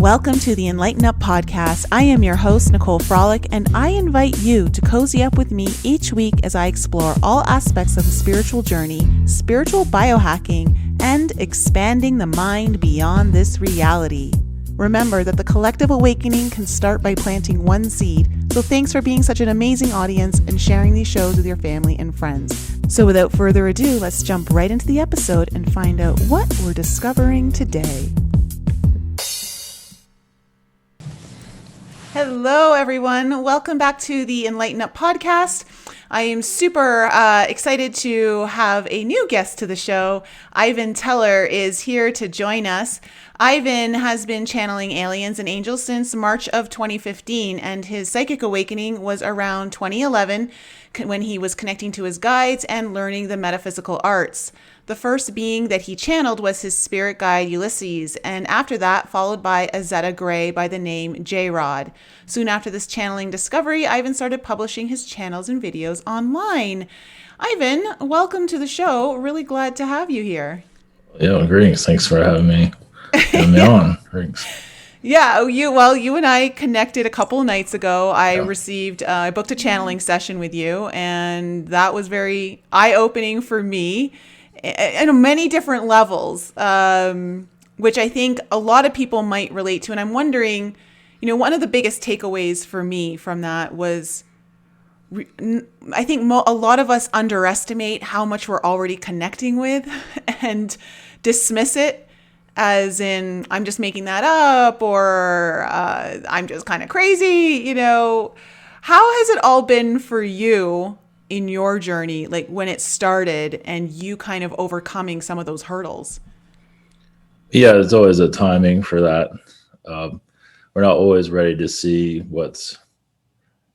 Welcome to the enLIGHTenUP podcast. I am your host, Nicole Frolick, and I invite you to cozy up with me each week as I explore all aspects of the spiritual journey, spiritual biohacking, and expanding the mind beyond this reality. Remember that the collective awakening can start by planting one seed, so thanks for being such an amazing audience and sharing these shows with your family and friends. So without further ado, let's jump right into the episode and find out what we're discovering today. Hello, everyone. Welcome back to the enLIGHTenUP podcast. I am super excited to have a new guest to the show. Ivan Teller is here to join us. Ivan has been channeling aliens and angels since March of 2015, and his psychic awakening was around 2011 when he was connecting to his guides and learning the metaphysical arts. The first being that he channeled was his spirit guide Ulysses, and after that followed by a Zeta Gray by the name J-Rod. Soon after this channeling discovery, Ivan started publishing his channels and videos online. Ivan, welcome to the show. Really glad to have you here. Yeah, greetings. Thanks for having me on. Thanks. Yeah, you and I connected a couple of nights ago. I booked a channeling session with you, and that was very eye-opening for me in many different levels, which I think a lot of people might relate to. And I'm wondering, one of the biggest takeaways for me from that was I think a lot of us underestimate how much we're already connecting with and dismiss it as in, I'm just making that up, or I'm just kind of crazy, How has it all been for you in your journey, like when it started and you kind of overcoming some of those hurdles? Yeah, there's always a timing for that. We're not always ready to see what's,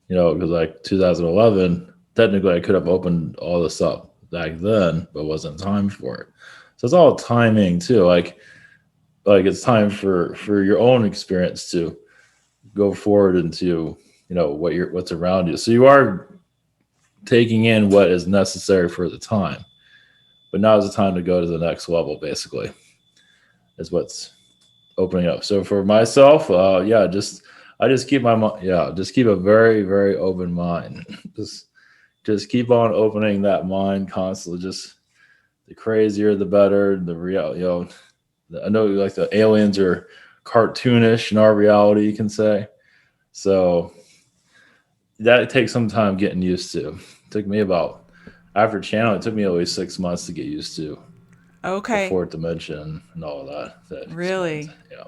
because like 2011, technically I could have opened all this up back then, but wasn't time for it. So it's all timing too. Like it's time for your own experience to go forward into, what's around you. So you are taking in what is necessary for the time, but now is the time to go to the next level, basically, is what's opening up. So for myself, I just keep keep a very, very open mind. just keep on opening that mind constantly. Just the crazier, the better. The real, I know like the aliens are cartoonish in our reality, you can say. So that takes some time getting used to. It took me after channel, it took me at least 6 months to get used to. Okay. The fourth dimension and all of that. Really? Yeah.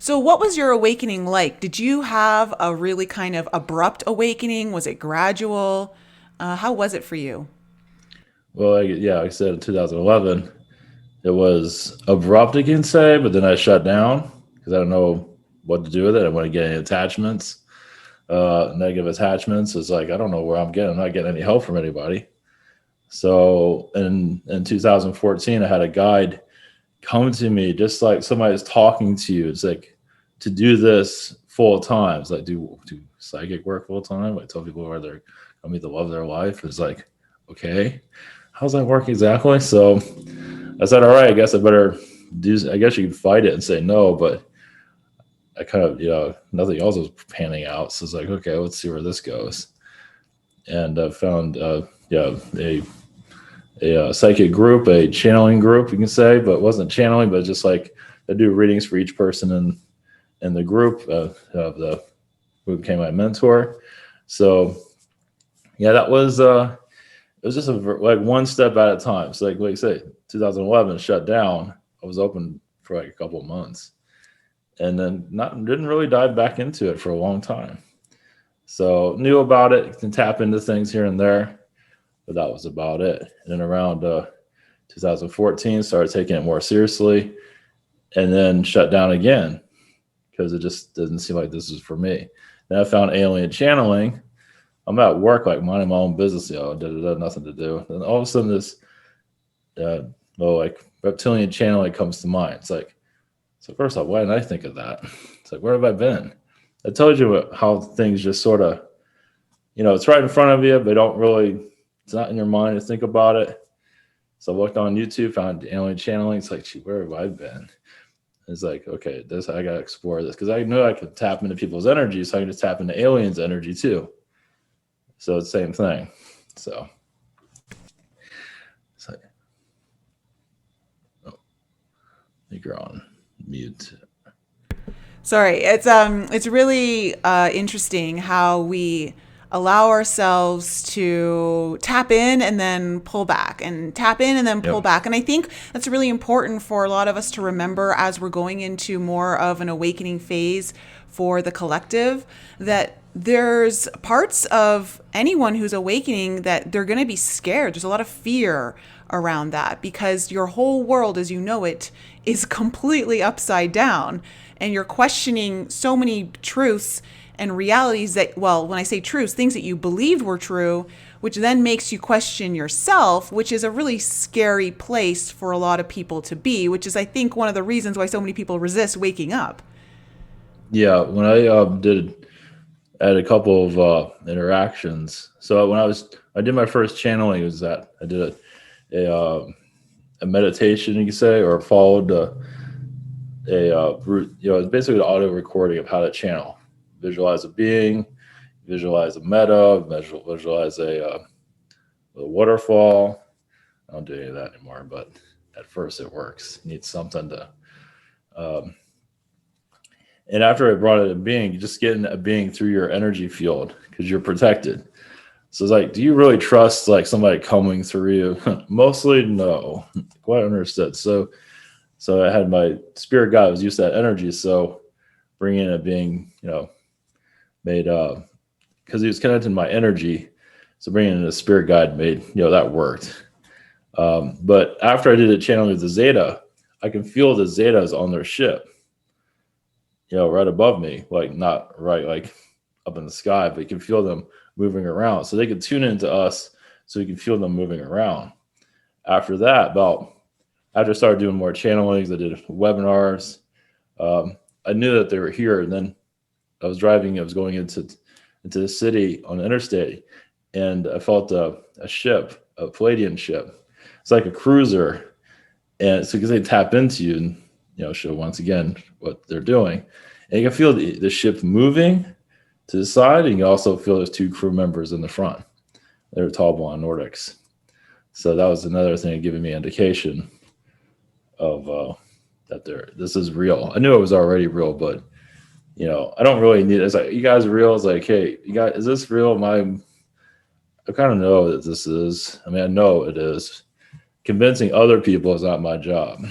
So what was your awakening like? Did you have a really kind of abrupt awakening? Was it gradual? How was it for you? Well, like I said, in 2011, it was abrupt, you can say, but then I shut down because I don't know what to do with it. I don't want to get any attachments, negative attachments. It's like, I don't know where I'm not getting any help from anybody. So in 2014, I had a guide come to me, just like somebody's talking to you. It's like to do this full time. It's like do psychic work full time. Like tell people where they're going to meet the love of their life. It's like, okay, how's that work exactly? So I said, all right, I guess I better I guess you could fight it and say no, but I kind of, nothing else was panning out. So it's like, okay, let's see where this goes. And I found, a psychic group, a channeling group, you can say, but it wasn't channeling, but just like I do readings for each person in the group who became my mentor. So that was, it was just like one step at a time. So like I say, 2011 shut down. I was open for like a couple of months and then didn't really dive back into it for a long time. So knew about it, can tap into things here and there, but that was about it. And then around 2014, started taking it more seriously and then shut down again because it just didn't seem like this was for me. Then I found alien channeling. I'm at work, like minding my own business, nothing to do. And all of a sudden this, like reptilian channeling comes to mind. It's like, so first off, why didn't I think of that? It's like, where have I been? I told you how things just sort of, it's right in front of you, but it's not in your mind to think about it. So I looked on YouTube, found alien channeling. It's like, gee, where have I been? It's like, okay, this I gotta explore this because I knew I could tap into people's energy, so I can just tap into aliens' energy too. So it's the same thing. So, it's like, oh, I think you're on mute. Sorry, it's really interesting how we allow ourselves to tap in and then pull back and tap in and then pull Yep. back. And I think that's really important for a lot of us to remember as we're going into more of an awakening phase for the collective, that there's parts of anyone who's awakening that they're going to be scared. There's a lot of fear around that because your whole world as you know it is completely upside down, and you're questioning so many truths and realities that, well, when I say truths, things that you believed were true, which then makes you question yourself, which is a really scary place for a lot of people to be, which is, I think, one of the reasons why so many people resist waking up. Yeah, when I I had a couple of interactions. So when I did my first channeling, it was that I did a meditation, you could say, or followed it's basically an audio recording of how to channel, visualize a being, visualize a meta, visualize a waterfall. I don't do any of that anymore, but at first it works. You need something to. And after I brought it a being, you just get a being through your energy field because you're protected. So it's like, do you really trust like somebody coming through you? Mostly no. Quite understood. So I had my spirit guide was used to that energy. So bringing in a being, made because he was connected to my energy. So bringing in a spirit guide made, that worked. But after I did a channeling with the Zeta, I can feel the Zetas on their ship, right above me, like not right, like up in the sky, but you can feel them moving around. So they can tune into us so you can feel them moving around. After that, after I started doing more channelings, I did webinars. I knew that they were here. And then I was going into the city on the interstate, and I felt a ship, a Palladian ship. It's like a cruiser. And so because they tap into you and, show once again what they're doing. And you can feel the ship moving to the side, and you also feel there's two crew members in the front. They're tall blonde Nordics. So that was another thing giving me indication of that this is real. I knew it was already real, but I don't really need it. It's like, you guys are real. It's like, hey, you guys, is this real? I kind of know that this is. I mean, I know it is. Convincing other people is not my job.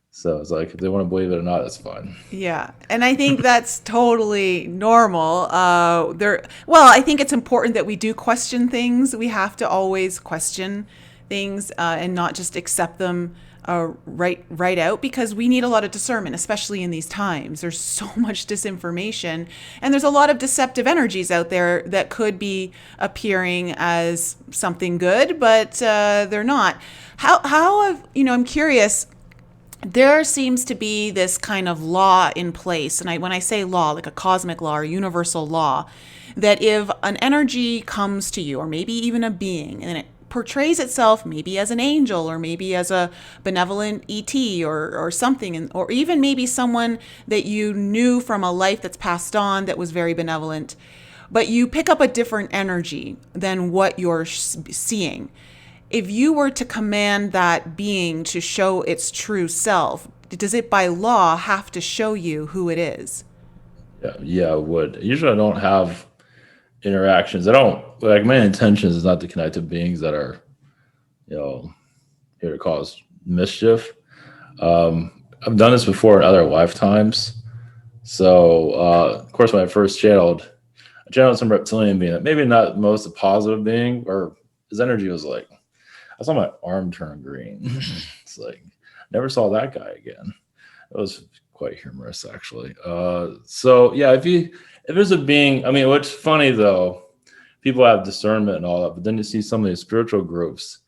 So it's like, if they want to believe it or not, that's fine. Yeah, and I think that's totally normal. I think it's important that we do question things. We have to always question things and not just accept them right out, because we need a lot of discernment, especially in these times. There's so much disinformation, and there's a lot of deceptive energies out there that could be appearing as something good, but they're not. I'm curious. There seems to be this kind of law in place, and when I say law, like a cosmic law or universal law, that if an energy comes to you, or maybe even a being, and it portrays itself maybe as an angel, or maybe as a benevolent ET, or something, or even maybe someone that you knew from a life that's passed on that was very benevolent, but you pick up a different energy than what you're seeing. If you were to command that being to show its true self, does it by law have to show you who it is? Yeah, I would. Usually I don't have interactions. I don't, like, my intention is not to connect to beings that are, here to cause mischief. I've done this before in other lifetimes. So, of course, when I first I channeled some reptilian being, maybe not the most positive being, or his energy was like, I saw my arm turn green. It's like, never saw that guy again. It was quite humorous, actually. So yeah, if there's a being, I mean, what's funny though, people have discernment and all that, but then you see some of these spiritual groups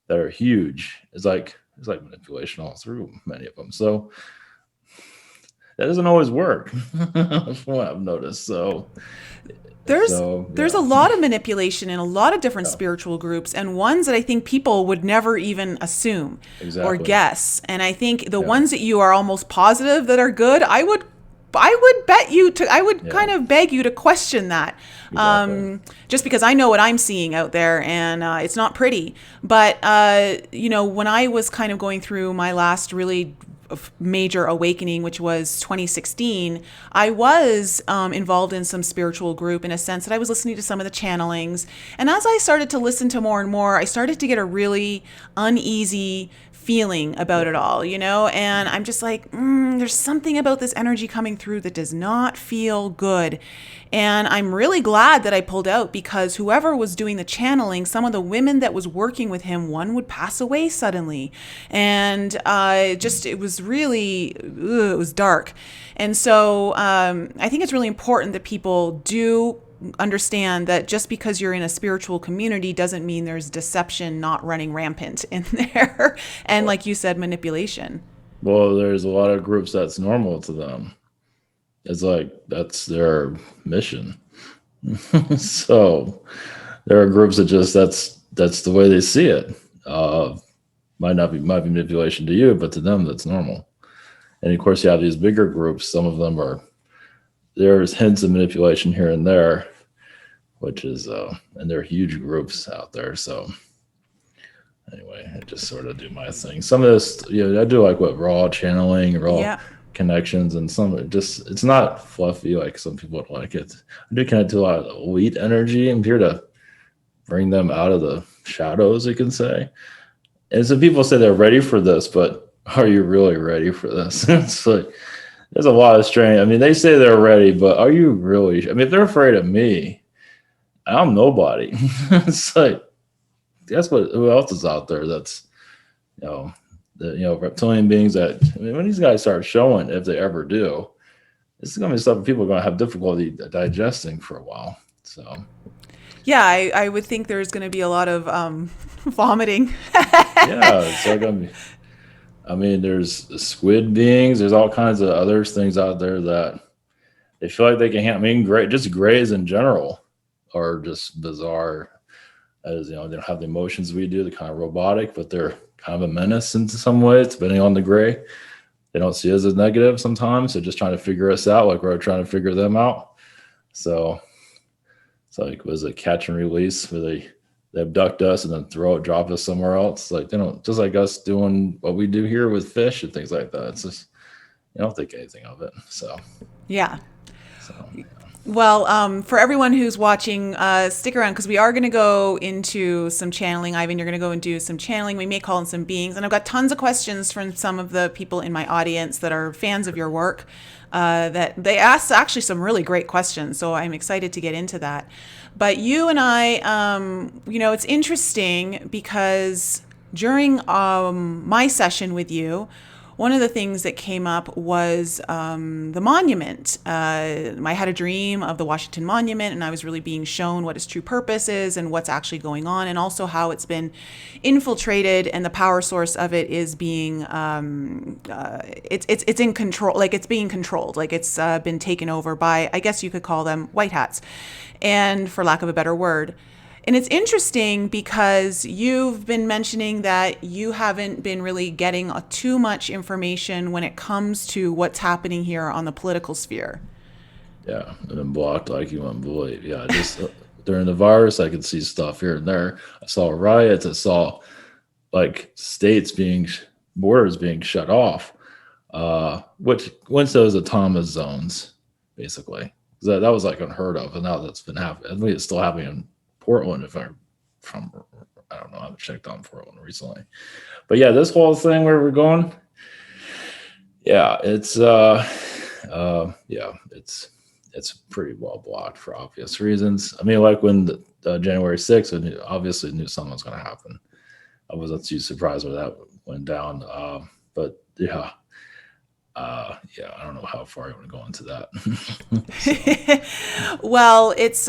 that are huge. It's like manipulation all through many of them. So that doesn't always work. From what I've noticed. There's a Yeah, lot of manipulation in a lot of different yeah, spiritual groups, and ones that I think people would never even assume or exactly. guess. And I think the Yeah, ones that you are almost positive that are good, I would bet you to, I would yeah, kind of beg you to question that. exactly. Just because I know what I'm seeing out there, and it's not pretty. But, when I was kind of going through my last really major awakening, which was 2016, I was involved in some spiritual group in a sense that I was listening to some of the channelings. And as I started to listen to more and more, I started to get a really uneasy feeling about it Yeah, all, and I'm just like, there's something about this energy coming through that does not feel good. And I'm really glad that I pulled out, because whoever was doing the channeling, some of the women that was working with him, one would pass away suddenly. And it was really, it was dark. And so I think it's really important that people do understand that just because you're in a spiritual community doesn't mean there's deception not running rampant in there. And well, like you said, manipulation. well, there's a lot of groups that's normal to them. It's like that's their mission. So there are groups that just that's the way they see it. Might be manipulation to you, but to them that's normal. And of course, you have these bigger groups. Some of them are there's hints of manipulation here and there, which is and there are huge groups out there. So anyway, I just sort of do my thing. Some of this, I do like what raw channeling, raw Yeah. connections, and some it's not fluffy like some people would like it. I do connect to a lot of elite energy. I'm here to bring them out of the shadows, you can say. And some people say they're ready for this, but are you really ready for this? It's like there's a lot of strain. I mean, they say they're ready, but are you really? I mean, if they're afraid of me, I'm nobody. It's like that's what who else is out there that's you know reptilian beings that I mean, when these guys start showing, if they ever do, this is going to be something people are going to have difficulty digesting for a while. So Yeah, I would think there's going to be a lot of vomiting. yeah, it's like I mean, there's squid beings. There's all kinds of other things out there that they feel like they can handle. I mean, just grays in general are just bizarre. As they don't have the emotions we do. They're kind of robotic, but they're kind of a menace in some ways, depending on the gray. They don't see us as negative sometimes. They're just trying to figure us out, like we're trying to figure them out. So it's like, was it catch and release where they abduct us and then drop us somewhere else? Like they don't, just like us doing what we do here with fish and things like that. It's just you don't think anything of it. Yeah. So Well, for everyone who's watching, stick around, because we are going to go into some channeling. Ivan, you're going to go and do some channeling. We may call in some beings. And I've got tons of questions from some of the people in my audience that are fans of your work, that they asked actually some really great questions. So I'm excited to get into that. But you and I, it's interesting because during my session with you, one of the things that came up was the monument. I had a dream of the Washington Monument, and I was really being shown what its true purpose is and what's actually going on, and also how it's been infiltrated, and the power source of it is being it's in control, like it's being controlled, like it's been taken over by, I guess you could call them white hats, and for lack of a better word. And it's interesting because you've been mentioning that you haven't been really getting too much information when it comes to what's happening here on the political sphere. yeah, I've been blocked like you wouldn't believe. Yeah, just during the virus, I could see stuff here and there. I saw riots. I saw like states borders being shut off, which once those autonomous zones, basically. That was like unheard of, and now that's been happening. I think it's still happening in Portland. If I'm from, I don't know. I haven't checked on Portland recently, but yeah, this whole thing where we're going, yeah, yeah, it's pretty well blocked for obvious reasons. I mean, like when January 6th, I obviously knew something was going to happen. I wasn't too surprised when that went down, but yeah, Yeah, I don't know how far you want to go into that. Well, it's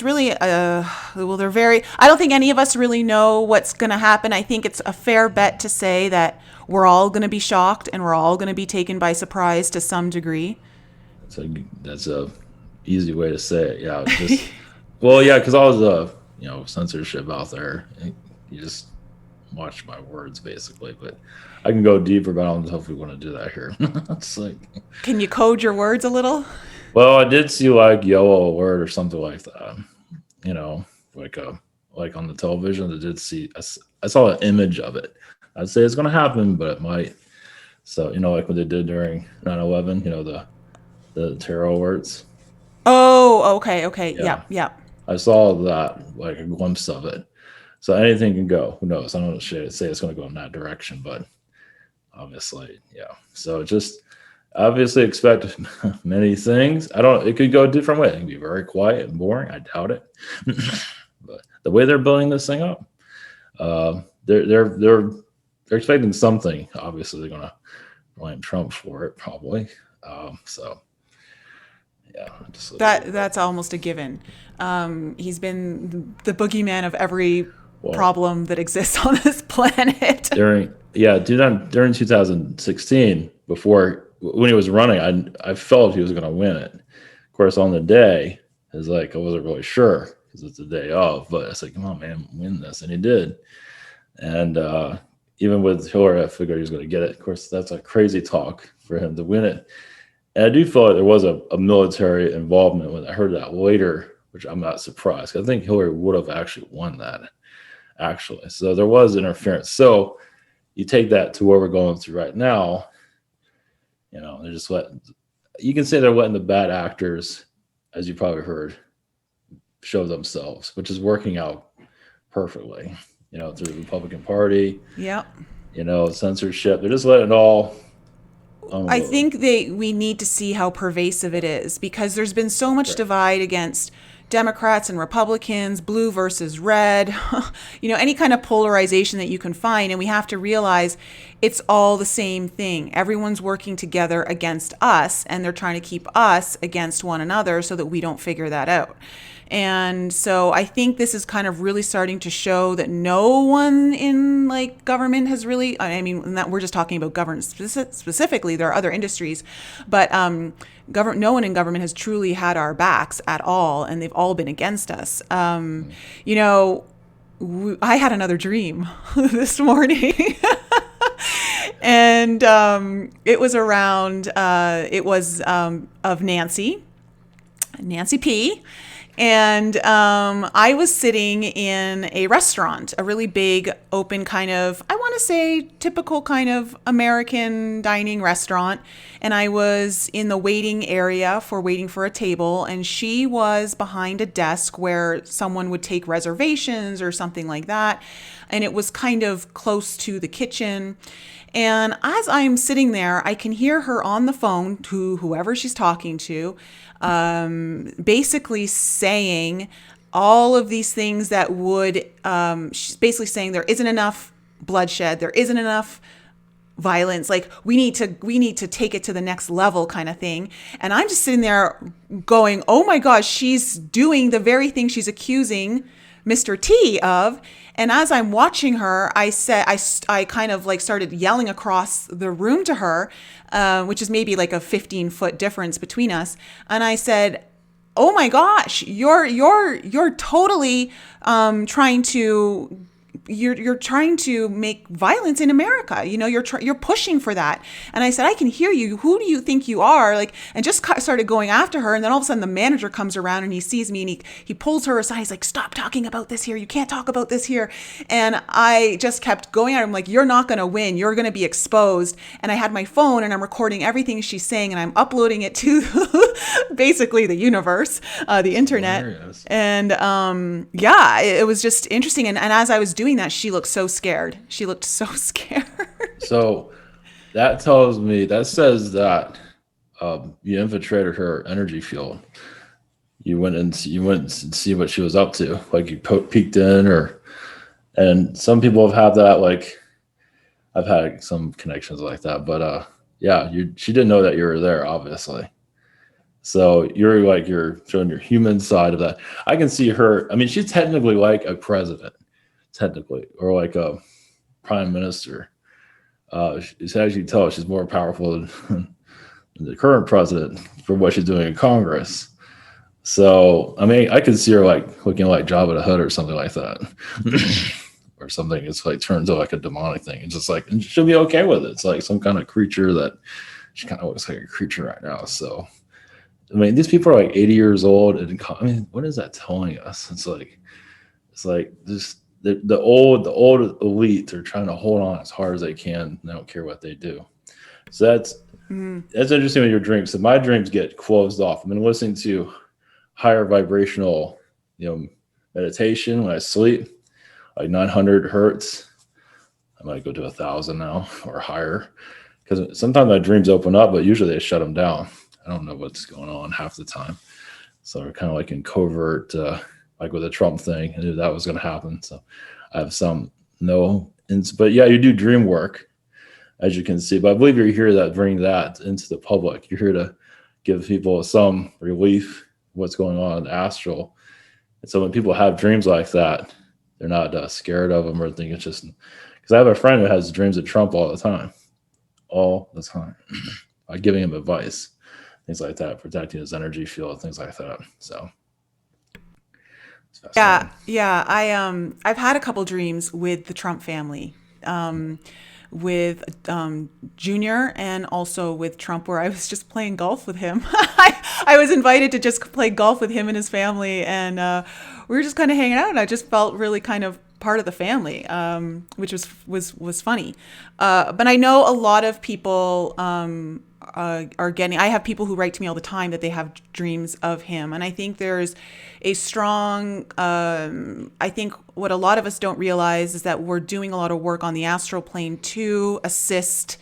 really well, they're very. I don't think any of us really know what's going to happen. I think it's a fair bet to say that we're all going to be shocked and we're all going to be taken by surprise to some degree. So that's a easy way to say it. Yeah, just well, yeah, because all the censorship out there, you just watch my words basically. But I can go deeper, but I don't know if we want to do that here. It's like, Can you code your words a little? well, I did see like yellow alert or something like that. You know, like on the television. I did see. I saw an image of it. I'd say it's going to happen, but it might. So like what they did during 9/11. The terror alerts. Oh, okay. Yeah, Yeah. I saw that, like a glimpse of it. So anything can go. Who knows? I don't say it's going to go in that direction, but obviously, yeah. So just obviously expect many things. I don't. It could go a different way. It can be very quiet and boring. I doubt it. But the way they're building this thing up, they're expecting something. Obviously, they're going to blame Trump for it, probably. So yeah, That's almost a given. He's been the boogeyman of every problem that exists on this planet. during 2016, before when he was running, I felt he was going to win it. Of course, on the day, it's like I wasn't really sure because it's the day of, but I said, "Come on, man, win this," and he did. And even with Hillary, I figured he was going to get it. Of course, that's a crazy talk for him to win it. And I do feel like there was a military involvement when I heard that later, which I'm not surprised. I think Hillary would have actually won that, actually. So there was interference. So you take that to where we're going through right now, they're just you can say they're letting the bad actors, as you probably heard, show themselves, which is working out perfectly, through the Republican Party, Yep. censorship. They're just letting it all. I think we need to see how pervasive it is because there's been so much divide against Democrats and Republicans, blue versus red, any kind of polarization that you can find. And we have to realize it's all the same thing. Everyone's working together against us and they're trying to keep us against one another so that we don't figure that out. And so I think this is kind of really starting to show that no one in government has really, we're just talking about government specifically, there are other industries, but no one in government has truly had our backs at all, and they've all been against us. I had another dream this morning. And it was of Nancy P. And I was sitting in a restaurant, a really big, open kind of, I want to say, typical kind of American dining restaurant. And I was in the waiting area waiting for a table. And she was behind a desk where someone would take reservations or something like that. And it was kind of close to the kitchen. And as I'm sitting there, I can hear her on the phone to whoever she's talking to, basically saying all of these things that would, she's basically saying there isn't enough bloodshed, there isn't enough violence, like we need to take it to the next level kind of thing. And I'm just sitting there going, oh my gosh, she's doing the very thing she's accusing Mr. T of. And as I'm watching her, I kind of started yelling across the room to her, which is maybe like a 15-foot difference between us. And I said, "Oh my gosh, you're totally trying to." You're trying to make violence in America. You're pushing for that. And I said, I can hear you. Who do you think you are? And just started going after her. And then all of a sudden the manager comes around and he sees me and he pulls her aside. He's like, stop talking about this here. You can't talk about this here. And I just kept going at him like, you're not going to win. You're going to be exposed. And I had my phone and I'm recording everything she's saying and I'm uploading it to basically the universe, the internet. Hilarious. And it was just interesting. And as I was doing that, she looked so scared. She looked so scared. So that says that you infiltrated her energy field. You went and see what she was up to. Like you peeked in, and some people have had that. Like I've had some connections like that, but yeah, she didn't know that you were there, obviously. So you're showing your human side of that. I can see her. I mean, she's technically like a president, technically, or like a prime minister. As you can tell, she's more powerful than the current president for what she's doing in Congress. So, I mean, I could see her like looking like Jabba the Hutt or something like that, or something. It's like turns out like a demonic thing. It's just like, and she'll be okay with it. It's like some kind of creature that she kind of looks like a creature right now. So, I mean, these people are like 80 years old, and I mean, what is that telling us? It's like this the old elite are trying to hold on as hard as they can. They don't care what they do. So that's interesting with your dreams. So my dreams get closed off. I've been listening to higher vibrational, meditation when I sleep, like 900 hertz. I might go to 1,000 now or higher, because sometimes my dreams open up, but usually they shut them down. I don't know what's going on half the time. So we're kind of like in covert, like with the Trump thing. I knew that was going to happen. So I have but yeah, you do dream work, as you can see. But I believe you're here to bring that into the public. You're here to give people some relief what's going on in the astral. And so when people have dreams like that, they're not scared of them or think it's just, because I have a friend who has dreams of Trump all the time, like giving him advice, things like that, protecting his energy field, things like that. So yeah. I've had a couple dreams with the Trump family. With Junior and also with Trump, where I was just playing golf with him. I was invited to just play golf with him and his family, and we were just kind of hanging out, and I just felt really kind of part of the family, which was funny. But I know a lot of people are getting. I have people who write to me all the time that they have dreams of him, and I think there's a strong. I think what a lot of us don't realize is that we're doing a lot of work on the astral plane to assist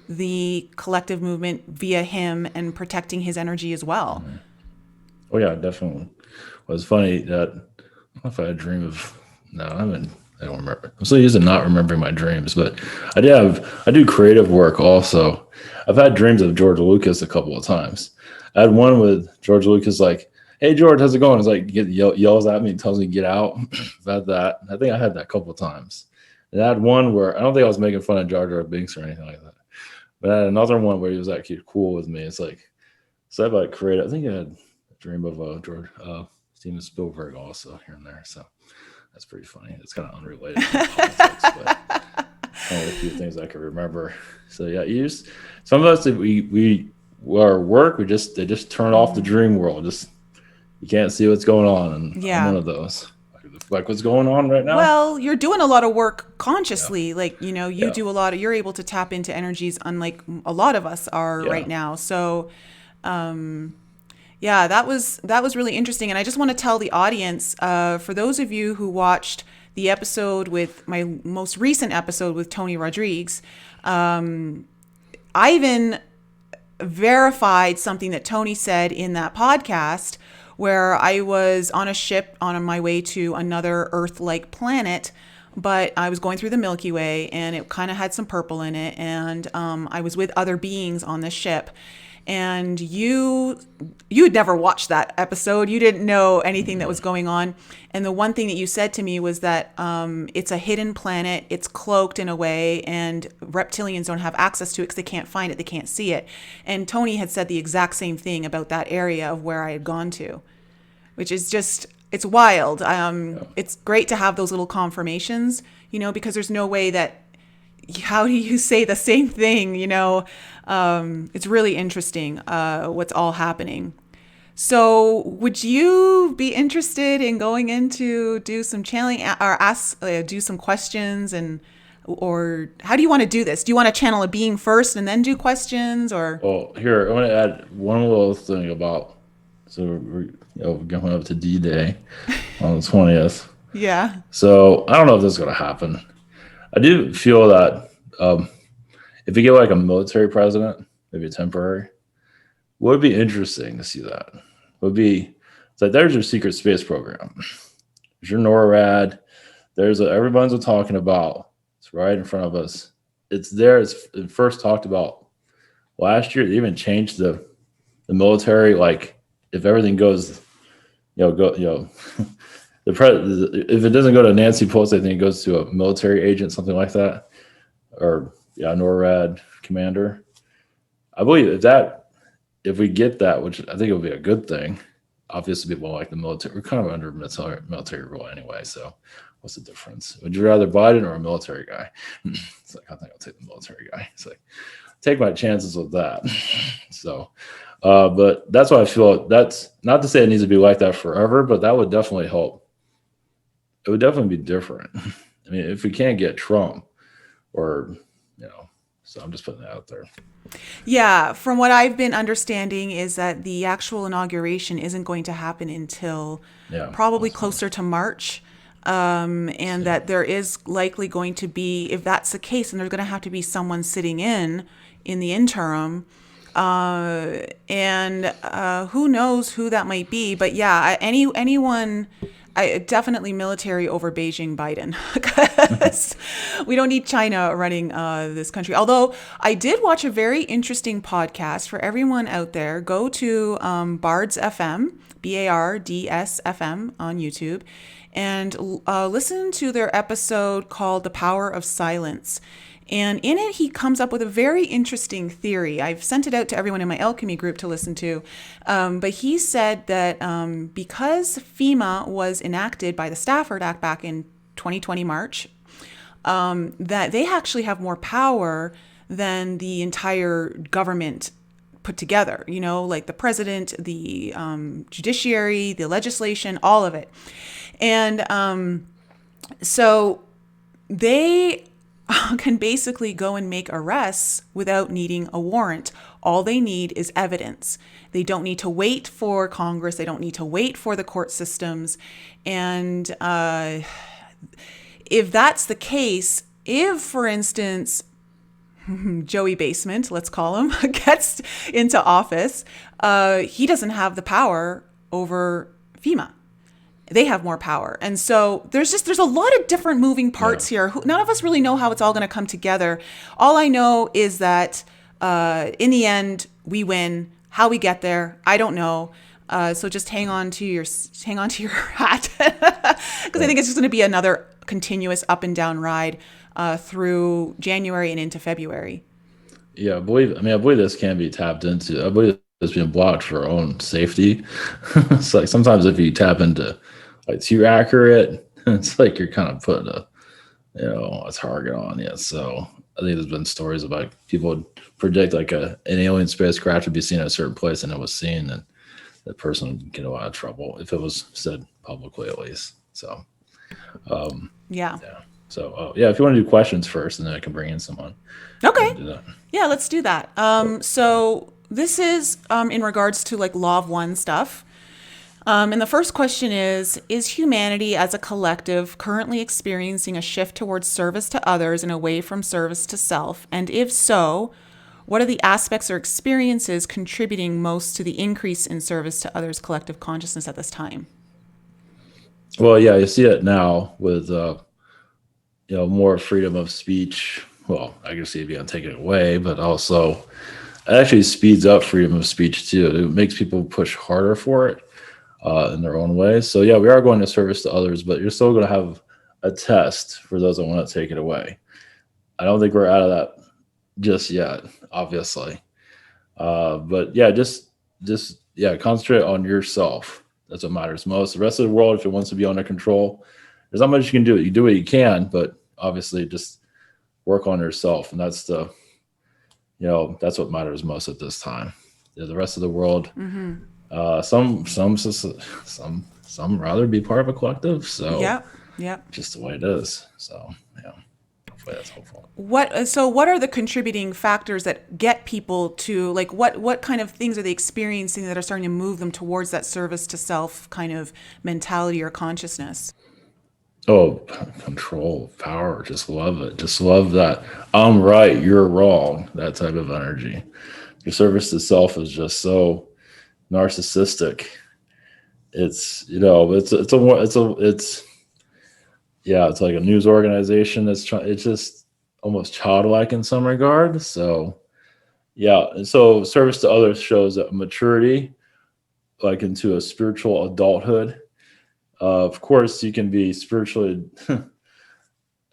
the collective movement via him and protecting his energy as well. Oh yeah, definitely. Well, it's funny that I don't know if I had a dream of. No, I don't remember. I'm so used to not remembering my dreams, but I do creative work also. I've had dreams of George Lucas a couple of times. I had one with George Lucas, like, "Hey George, how's it going?" It's like yells at me and tells me to get out. I've had that. I think I had that a couple of times. And I had one where I don't think I was making fun of Jar Jar Binks or anything like that. But I had another one where he was actually cool with me. It's like, so I've like creative. I think I had a dream of Steven Spielberg also here and there. So that's pretty funny. It's kind of unrelated to politics, but only a few things I can remember. So yeah, some of us, our work, they just turn off the dream world. Just you can't see what's going on, and I'm one of those. Like what's going on right now? Well, you're doing a lot of work consciously. Like, do a lot of, you're able to tap into energies unlike a lot of us are right now. So, yeah, that was really interesting. And I just want to tell the audience, for those of you who watched the episode with my most recent episode with Tony Rodriguez, I even verified something that Tony said in that podcast, where I was on a ship on my way to another Earth-like planet, but I was going through the Milky Way, and it kind of had some purple in it, and I was with other beings on this ship. And you had never watched that episode. You didn't know anything that was going on. And the one thing that you said to me was that it's a hidden planet. It's cloaked in a way, and reptilians don't have access to it because they can't find it. They can't see it. And Tony had said the exact same thing about that area of where I had gone to, which is just, it's wild. It's great to have those little confirmations, because there's no way that, how do you say the same thing? It's really interesting what's all happening. So would you be interested in going in to do some channeling or do some questions, or how do you want to do this? Do you want to channel a being first and then do questions, or? Well, here, I want to add one little thing about, so we're going up to D-Day on the 20th. Yeah. So I don't know if this is going to happen. I do feel that if you get like a military president, maybe a temporary, would be interesting to see that. It's like there's your secret space program. There's your NORAD. Everyone's talking about. It's right in front of us. It's there. It's first talked about last year they even changed the military. Like if everything goes, if it doesn't go to Nancy Pelosi, I think it goes to a military agent, something like that, or NORAD commander. I believe if we get that, which I think it would be a good thing. Obviously, people like the military. We're kind of under military rule anyway. So, what's the difference? Would you rather Biden or a military guy? It's like I think I'll take the military guy. It's like take my chances with that. So, but that's why I feel that's not to say it needs to be like that forever, but that would definitely help. It would definitely be different. I mean, if we can't get Trump, or so I'm just putting that out there. Yeah, from what I've been understanding is that the actual inauguration isn't going to happen until probably closer to March. And that there is likely going to be, if that's the case, and there's going to have to be someone sitting in the interim. And who knows who that might be. But yeah, anyone... definitely military over Beijing Biden, because we don't need China running this country. Although I did watch a very interesting podcast for everyone out there. Go to Bards FM, BARDS FM on YouTube, and listen to their episode called The Power of Silence. And in it, he comes up with a very interesting theory. I've sent it out to everyone in my alchemy group to listen to. But he said that because FEMA was enacted by the Stafford Act back in 2020 March, that they actually have more power than the entire government put together, like the president, the judiciary, the legislation, all of it. And so they can basically go and make arrests without needing a warrant. All they need is evidence. They don't need to wait for Congress. They don't need to wait for the court systems. And if that's the case, if, for instance, Joey Basement, let's call him, gets into office, he doesn't have the power over FEMA. They have more power. And so there's a lot of different moving parts here. None of us really know how it's all going to come together. All I know is that in the end, we win. How we get there, I don't know. So just hang on to your hat, because I think it's just going to be another continuous up and down ride through January and into February. Yeah, I believe this can be tapped into. I believe it's being blocked for our own safety. It's like sometimes if you tap into too accurate, it's like you're kind of putting a target on you. So I think there's been stories about people would predict like an alien spacecraft would be seen at a certain place, and it was seen, and that person would get a lot of trouble if it was said publicly, at least. So, yeah. So, if you want to do questions first, and then I can bring in someone. Okay. Yeah, let's do that. So this is in regards to like Law of One stuff. And the first question is humanity as a collective currently experiencing a shift towards service to others and away from service to self? And if so, what are the aspects or experiences contributing most to the increase in service to others' collective consciousness at this time? Well, yeah, you see it now with, more freedom of speech. Well, I guess you'd be on taking it away, but also it actually speeds up freedom of speech too. It makes people push harder for it. In their own way. So yeah, we are going to service to others, but you're still going to have a test for those that want to take it away. I don't think we're out of that just yet, obviously. But yeah, just concentrate on yourself. That's what matters most. The rest of the world, if it wants to be under control, there's not much you can do. You do what you can, but obviously just work on yourself. And that's that's what matters most at this time. The rest of the world, some rather be part of a collective. So yeah, just the way it is. So yeah, hopefully that's helpful. What are the contributing factors that get people to like what kind of things are they experiencing that are starting to move them towards that service to self kind of mentality or consciousness? Oh, control, power. Just love it. Just love that. I'm right, you're wrong. That type of energy. Your service to self is just so narcissistic. It's like a news organization it's just almost childlike in some regard. So Yeah, and so service to others shows that maturity, like into a spiritual adulthood. Of course, you can be spiritually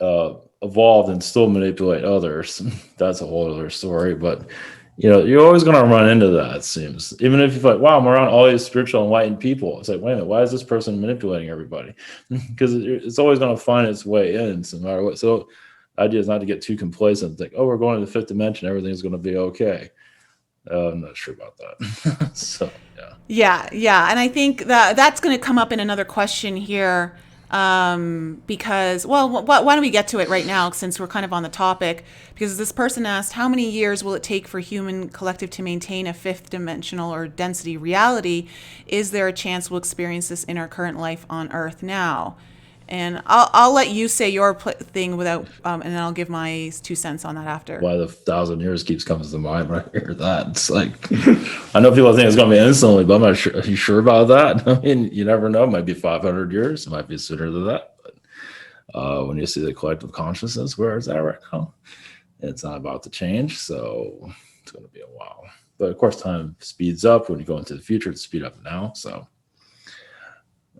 evolved and still manipulate others. That's a whole other story. But you're always going to run into that. It seems, even if you're like, wow, I'm around all these spiritual enlightened people. It's like, wait a minute, why is this person manipulating everybody? Because it's always going to find its way in, no matter what. So, the idea is not to get too complacent. Think, oh, we're going to the fifth dimension, everything's going to be okay. I'm not sure about that. So, yeah. Yeah. And I think that that's going to come up in another question here. Because, well, why don't we get to it right now since we're kind of on the topic? Because this person asked, how many years will it take for human collective to maintain a fifth dimensional or density reality? Is there a chance we'll experience this in our current life on Earth now? And I'll let you say your thing without, and then I'll give my 2 cents on that after. Why the 1,000 years keeps coming to mind when I hear that. It's like, I know people think it's going to be instantly, but I'm not sure. Are you sure about that? I mean, you never know. It might be 500 years. It might be sooner than that. But when you see the collective consciousness, where is that right now? It's not about to change. So it's going to be a while. But of course, time speeds up when you go into the future. It's speed up now. So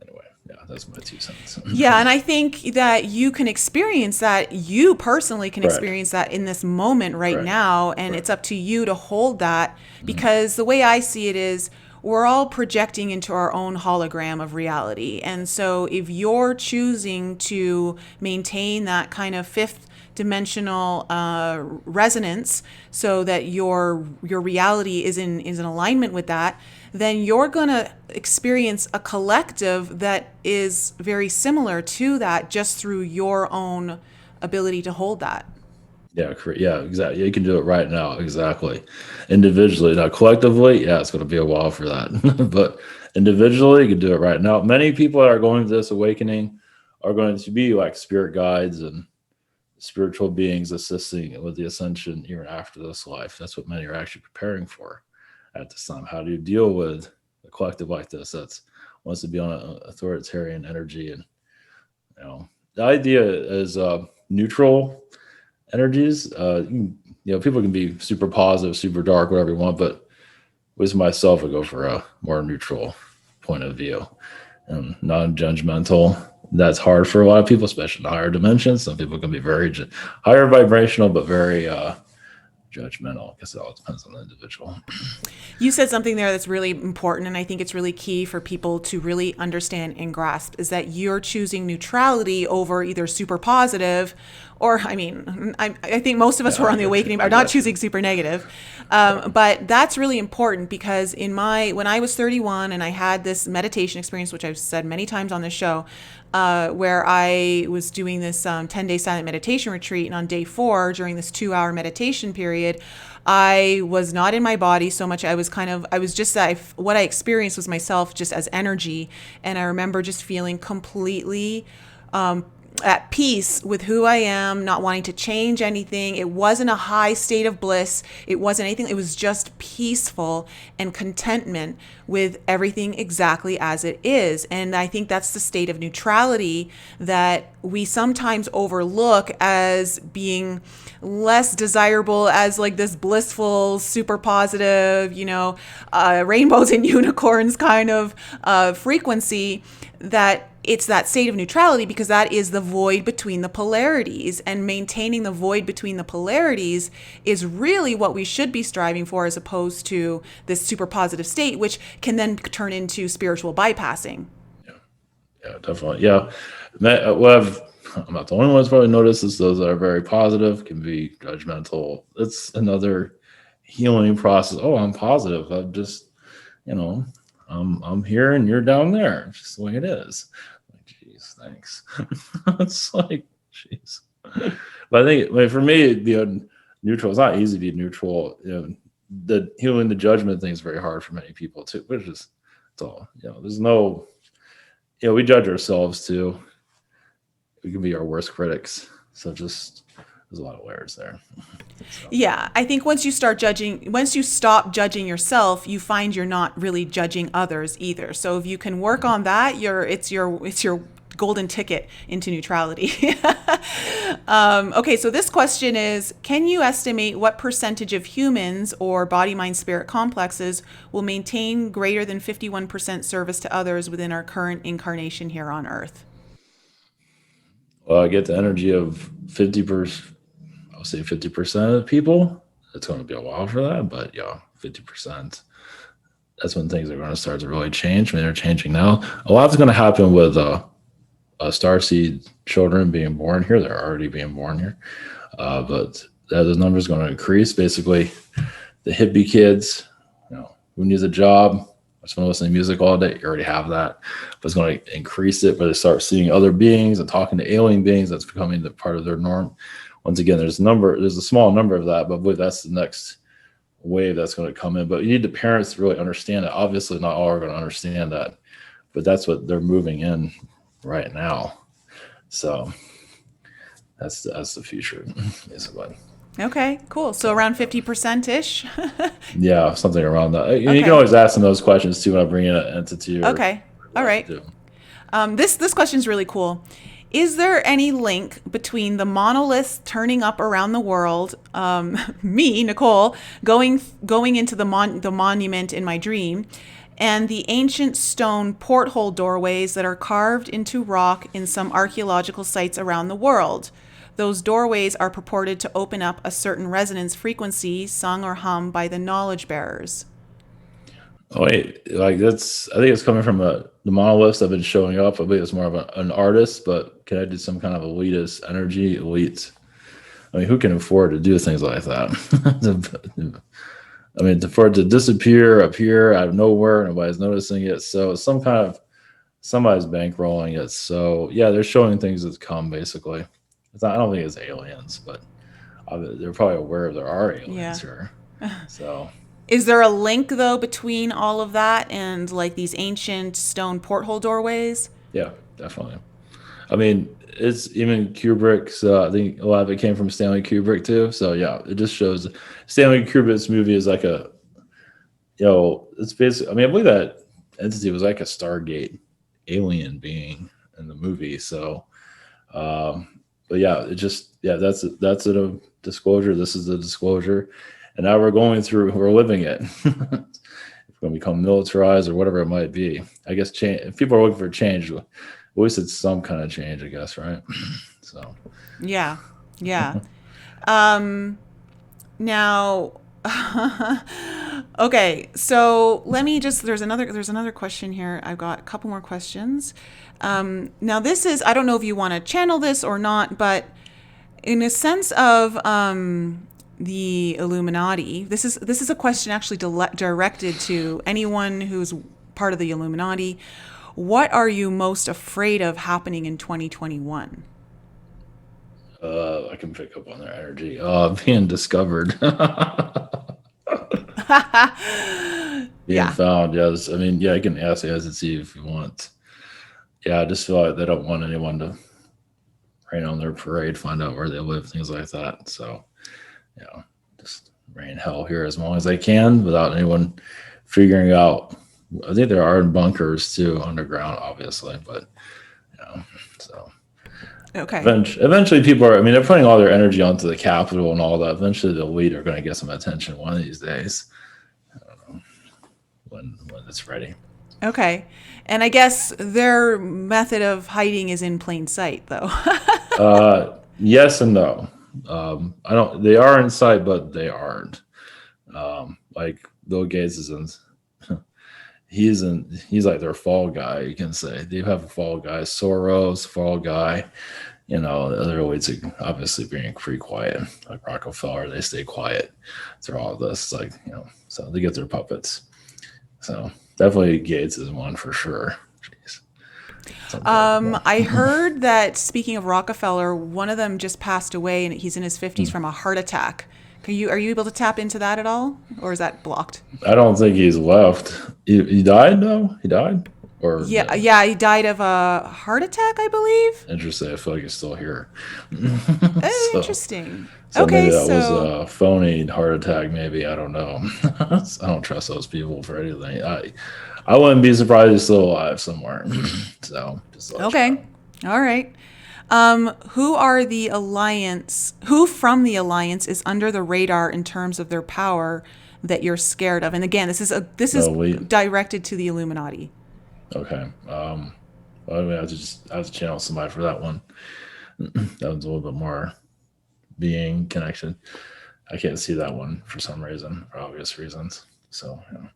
anyway. Yeah, that's my 2 cents. Yeah, and I think that you can experience that. You personally can experience that in this moment right now, and it's up to you to hold that, because the way I see it is we're all projecting into our own hologram of reality. And so if you're choosing to maintain that kind of fifth dimensional resonance so that your reality is in alignment with that, then you're going to experience a collective that is very similar to that, just through your own ability to hold that. Yeah, yeah, exactly. You can do it right now, exactly. Individually, now collectively, yeah, it's going to be a while for that. But individually, you can do it right now. Many people that are going to this awakening are going to be like spirit guides and spiritual beings assisting with the ascension even after this life. That's what many are actually preparing for at this time. How do you deal with a collective like this that's wants to be on an authoritarian energy? And the idea is neutral energies. People can be super positive, super dark, whatever you want, but with myself, I go for a more neutral point of view and non-judgmental. That's hard for a lot of people, especially in higher dimensions. Some people can be very higher vibrational, but very judgmental. I guess it all depends on the individual. You said something there that's really important, and I think it's really key for people to really understand and grasp, is that you're choosing neutrality over either super positive, or, I mean, I think most of us who are on the awakening are not choosing super negative. But that's really important, because when I was 31 and I had this meditation experience, which I've said many times on this show, where I was doing this 10-day silent meditation retreat, and on day 4, during this 2-hour meditation period, I was not in my body so much. What I experienced was myself just as energy. And I remember just feeling completely at peace with who I am, not wanting to change anything. It wasn't a high state of bliss. It wasn't anything. It was just peaceful and contentment with everything exactly as it is. And I think that's the state of neutrality that we sometimes overlook as being less desirable, as like this blissful, super positive, rainbows and unicorns kind of frequency. That it's that state of neutrality, because that is the void between the polarities, and maintaining the void between the polarities is really what we should be striving for, as opposed to this super positive state, which can then turn into spiritual bypassing. Yeah, definitely. Yeah. I'm not the only one who's probably noticed this. Those that are very positive can be judgmental. It's another healing process. Oh, I'm positive. I'm just, I'm here and you're down there. It's just the way it is. Like, geez, thanks. It's like, geez. But I think, for me, being neutral, it's not easy to be neutral. The healing the judgment thing is very hard for many people too, which is, it's all, there's no, we judge ourselves too. We can be our worst critics. So there's a lot of layers there. So. Yeah, I think once you stop judging yourself, you find you're not really judging others either. So if you can work on that, it's your golden ticket into neutrality. Okay, so this question is, can you estimate what percentage of humans or body, mind, spirit complexes will maintain greater than 51% service to others within our current incarnation here on Earth? Well, I get the energy of 50%. I'll say 50% of people. It's going to be a while for that, but yeah, 50%. That's when things are going to start to really change. I mean, they're changing now. A lot's going to happen with starseed children being born here. They're already being born here. But those numbers are going to increase. Basically, the hippie kids, who needs a job, just want to listen to music all day. You already have that. But it's going to increase it where they start seeing other beings and talking to alien beings. That's becoming the part of their norm. Once again, there's a small number of that, but I believe that's the next wave that's going to come in. But you need the parents to really understand that. Obviously, not all are going to understand that, but that's what they're moving in right now. So that's the future, basically. Okay, cool. So around 50%-ish? Yeah, something around that. Okay. You can always ask them those questions too when I bring in an entity. Okay, all right. This question's really cool. Is there any link between the monoliths turning up around the world, me, Nicole, going into the monument in my dream, and the ancient stone porthole doorways that are carved into rock in some archaeological sites around the world? Those doorways are purported to open up a certain resonance frequency sung or hummed by the knowledge bearers. Oh wait, I think it's coming from the monoliths that have been showing up. I believe it's more of an artist, but connected to some kind of elitist energy. Elite. I mean, who can afford to do things like that? I mean, for it to disappear, appear out of nowhere, nobody's noticing it. So it's somebody's bankrolling it. So yeah, they're showing things that come basically. I don't think it's aliens, but they're probably aware there are aliens here. So. Is there a link, though, between all of that and like these ancient stone porthole doorways? Yeah, definitely. I mean, it's even Kubrick's. I think a lot of it came from Stanley Kubrick too. So yeah, it just shows Stanley Kubrick's movie is like it's basically. I mean, I believe that entity was like a Stargate alien being in the movie. So, but yeah, that's a disclosure. This is the disclosure. And now we're living it. It's going to become militarized or whatever it might be. I guess if people are looking for change, at least it's some kind of change, I guess, right? So. Yeah. Now, okay. So let me there's another question here. I've got a couple more questions. Now this is, I don't know if you want to channel this or not, but in a sense of, the Illuminati. This is a question actually directed to anyone who's part of the Illuminati. What are you most afraid of happening in 2021? I can pick up on their energy. Being discovered. Being found, yes. I mean, yeah, I can ask the agency if you want. Yeah, I just feel like they don't want anyone to rain on their parade, find out where they live, things like that. So just rain hell here as long as they can without anyone figuring out. I think there are bunkers too underground, obviously, but so okay. Eventually, people are. I mean, they're putting all their energy onto the Capitol and all that. Eventually, the elite are going to get some attention one of these days. I don't know when it's ready. Okay, and I guess their method of hiding is in plain sight, though. Yes and no. I don't. They are in sight, but they aren't. Like Bill Gates is he's like their fall guy. You can say they have a fall guy. Soros, fall guy. The other elites are obviously being pretty quiet. Like Rockefeller, they stay quiet through all of this. Like so they get their puppets. So definitely Gates is one for sure. Jeez. I heard that, speaking of Rockefeller, one of them just passed away and he's in his 50s from a heart attack. Are you able to tap into that at all, or is that blocked? I don't think he's left. He died though. He died, or yeah, he died of a heart attack, I believe. Interesting. I feel like he's still here. Interesting. So okay, maybe that was a phony heart attack. Maybe, I don't know. I don't trust those people for anything. I wouldn't be surprised he's still alive somewhere. So just okay. All right. Who are the alliance? Who from the alliance is under the radar in terms of their power that you're scared of? And again, this is No, we directed to the Illuminati. okay. Well, I mean, I have to channel somebody for that one. That one's a little bit more being connection. I can't see that one for some reason, for obvious reasons. So, yeah.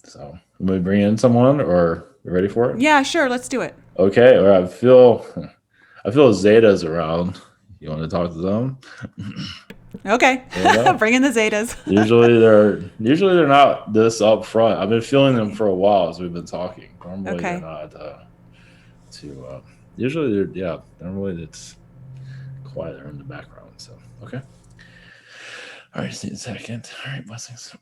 So, we bring in someone, or you ready for it? Yeah, sure. Let's do it. Okay. Or I feel Zetas around. You want to talk to them? Okay. Yeah. Bring in the Zetas. Usually they're not this up front. I've been feeling them for a while as we've been talking. Normally they're Okay. not usually normally it's quieter in the background. So okay. All right, just need a second. All right, blessings.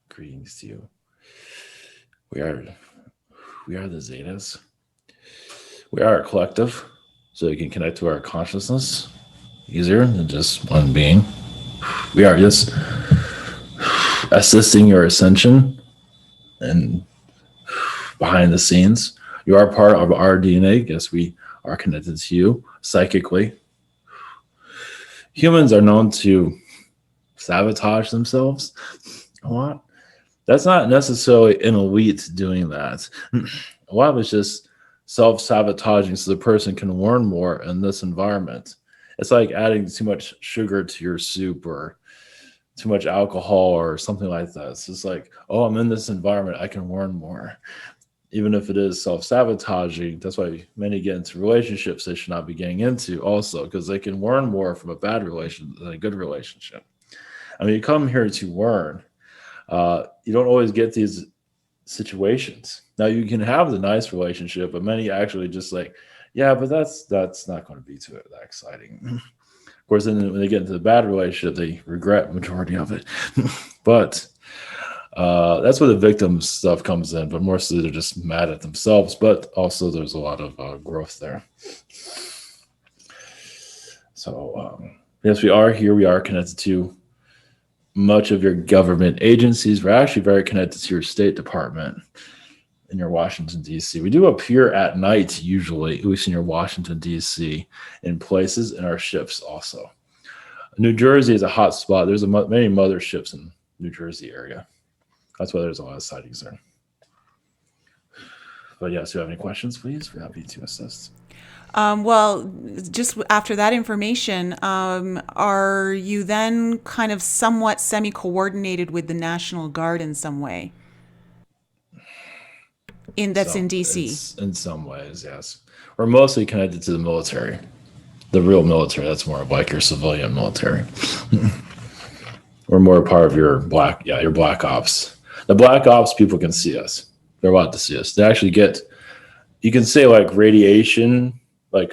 Greetings to you. We are the Zetas. We are a collective, so you can connect to our consciousness easier than just one being. We are just assisting your ascension and behind the scenes. You are part of our DNA. Yes, we are connected to you psychically. Humans are known to sabotage themselves a lot. That's not necessarily an elite doing that. A lot of it's just self-sabotaging so the person can learn more in this environment. It's like adding too much sugar to your soup or too much alcohol or something like that. It's just like, oh, I'm in this environment, I can learn more. Even if it is self-sabotaging, that's why many get into relationships they should not be getting into also, because they can learn more from a bad relation than a good relationship. I mean, you come here to learn. You don't always get these situations. Now you can have the nice relationship, but many actually just like, yeah, but that's not going to be too that exciting. Of course, then when they get into the bad relationship, they regret majority of it. But that's where the victim stuff comes in. But mostly they're just mad at themselves. But also there's a lot of growth there. So yes, we are here. We are connected to much of your government agencies. We're actually very connected to your State Department in your Washington, D.C. We do appear at night, usually, at least in your Washington, D.C., in places in our ships also. New Jersey is a hot spot. There's many motherships in New Jersey area. That's why there's a lot of sightings there. But yes, if you have any questions, please, we're happy to assist. Well, just after that information, are you then kind of somewhat semi-coordinated with the National Guard in some way? That's in DC. In some ways, yes. We're mostly connected to the military, the real military. That's more of like your civilian military. We're more a part of your black ops. The black ops people can see us. They're allowed to see us. They actually get, you can say like radiation, like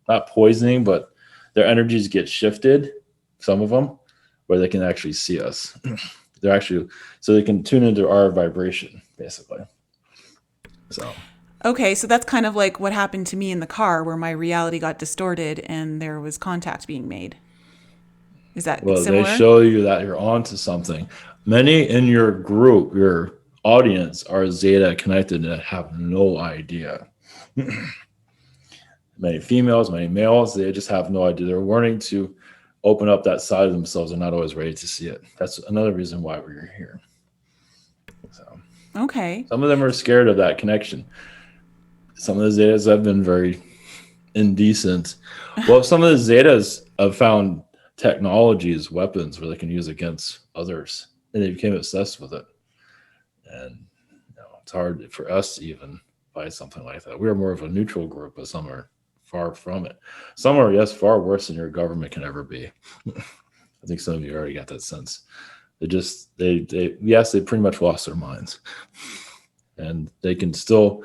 not poisoning, but their energies get shifted, some of them, where they can actually see us. They're actually, so they can tune into our vibration, basically. So. Okay, so that's kind of like what happened to me in the car, where my reality got distorted and there was contact being made. Is that similar? They show you that you're onto something. Many in your group, your audience, are Zeta connected and have no idea. Many females, many males, they just have no idea. They're learning to open up that side of themselves. They're not always ready to see it. That's another reason why we're here. So, okay. Some of them are scared of that connection. Some of the Zetas have been very indecent. Well, some of the Zetas have found technologies, weapons where they can use against others, and they became obsessed with it. And it's hard for us to even fight something like that. We're more of a neutral group, but some are far from it. Some are, yes, far worse than your government can ever be. I think some of you already got that sense. They pretty much lost their minds. And they can still,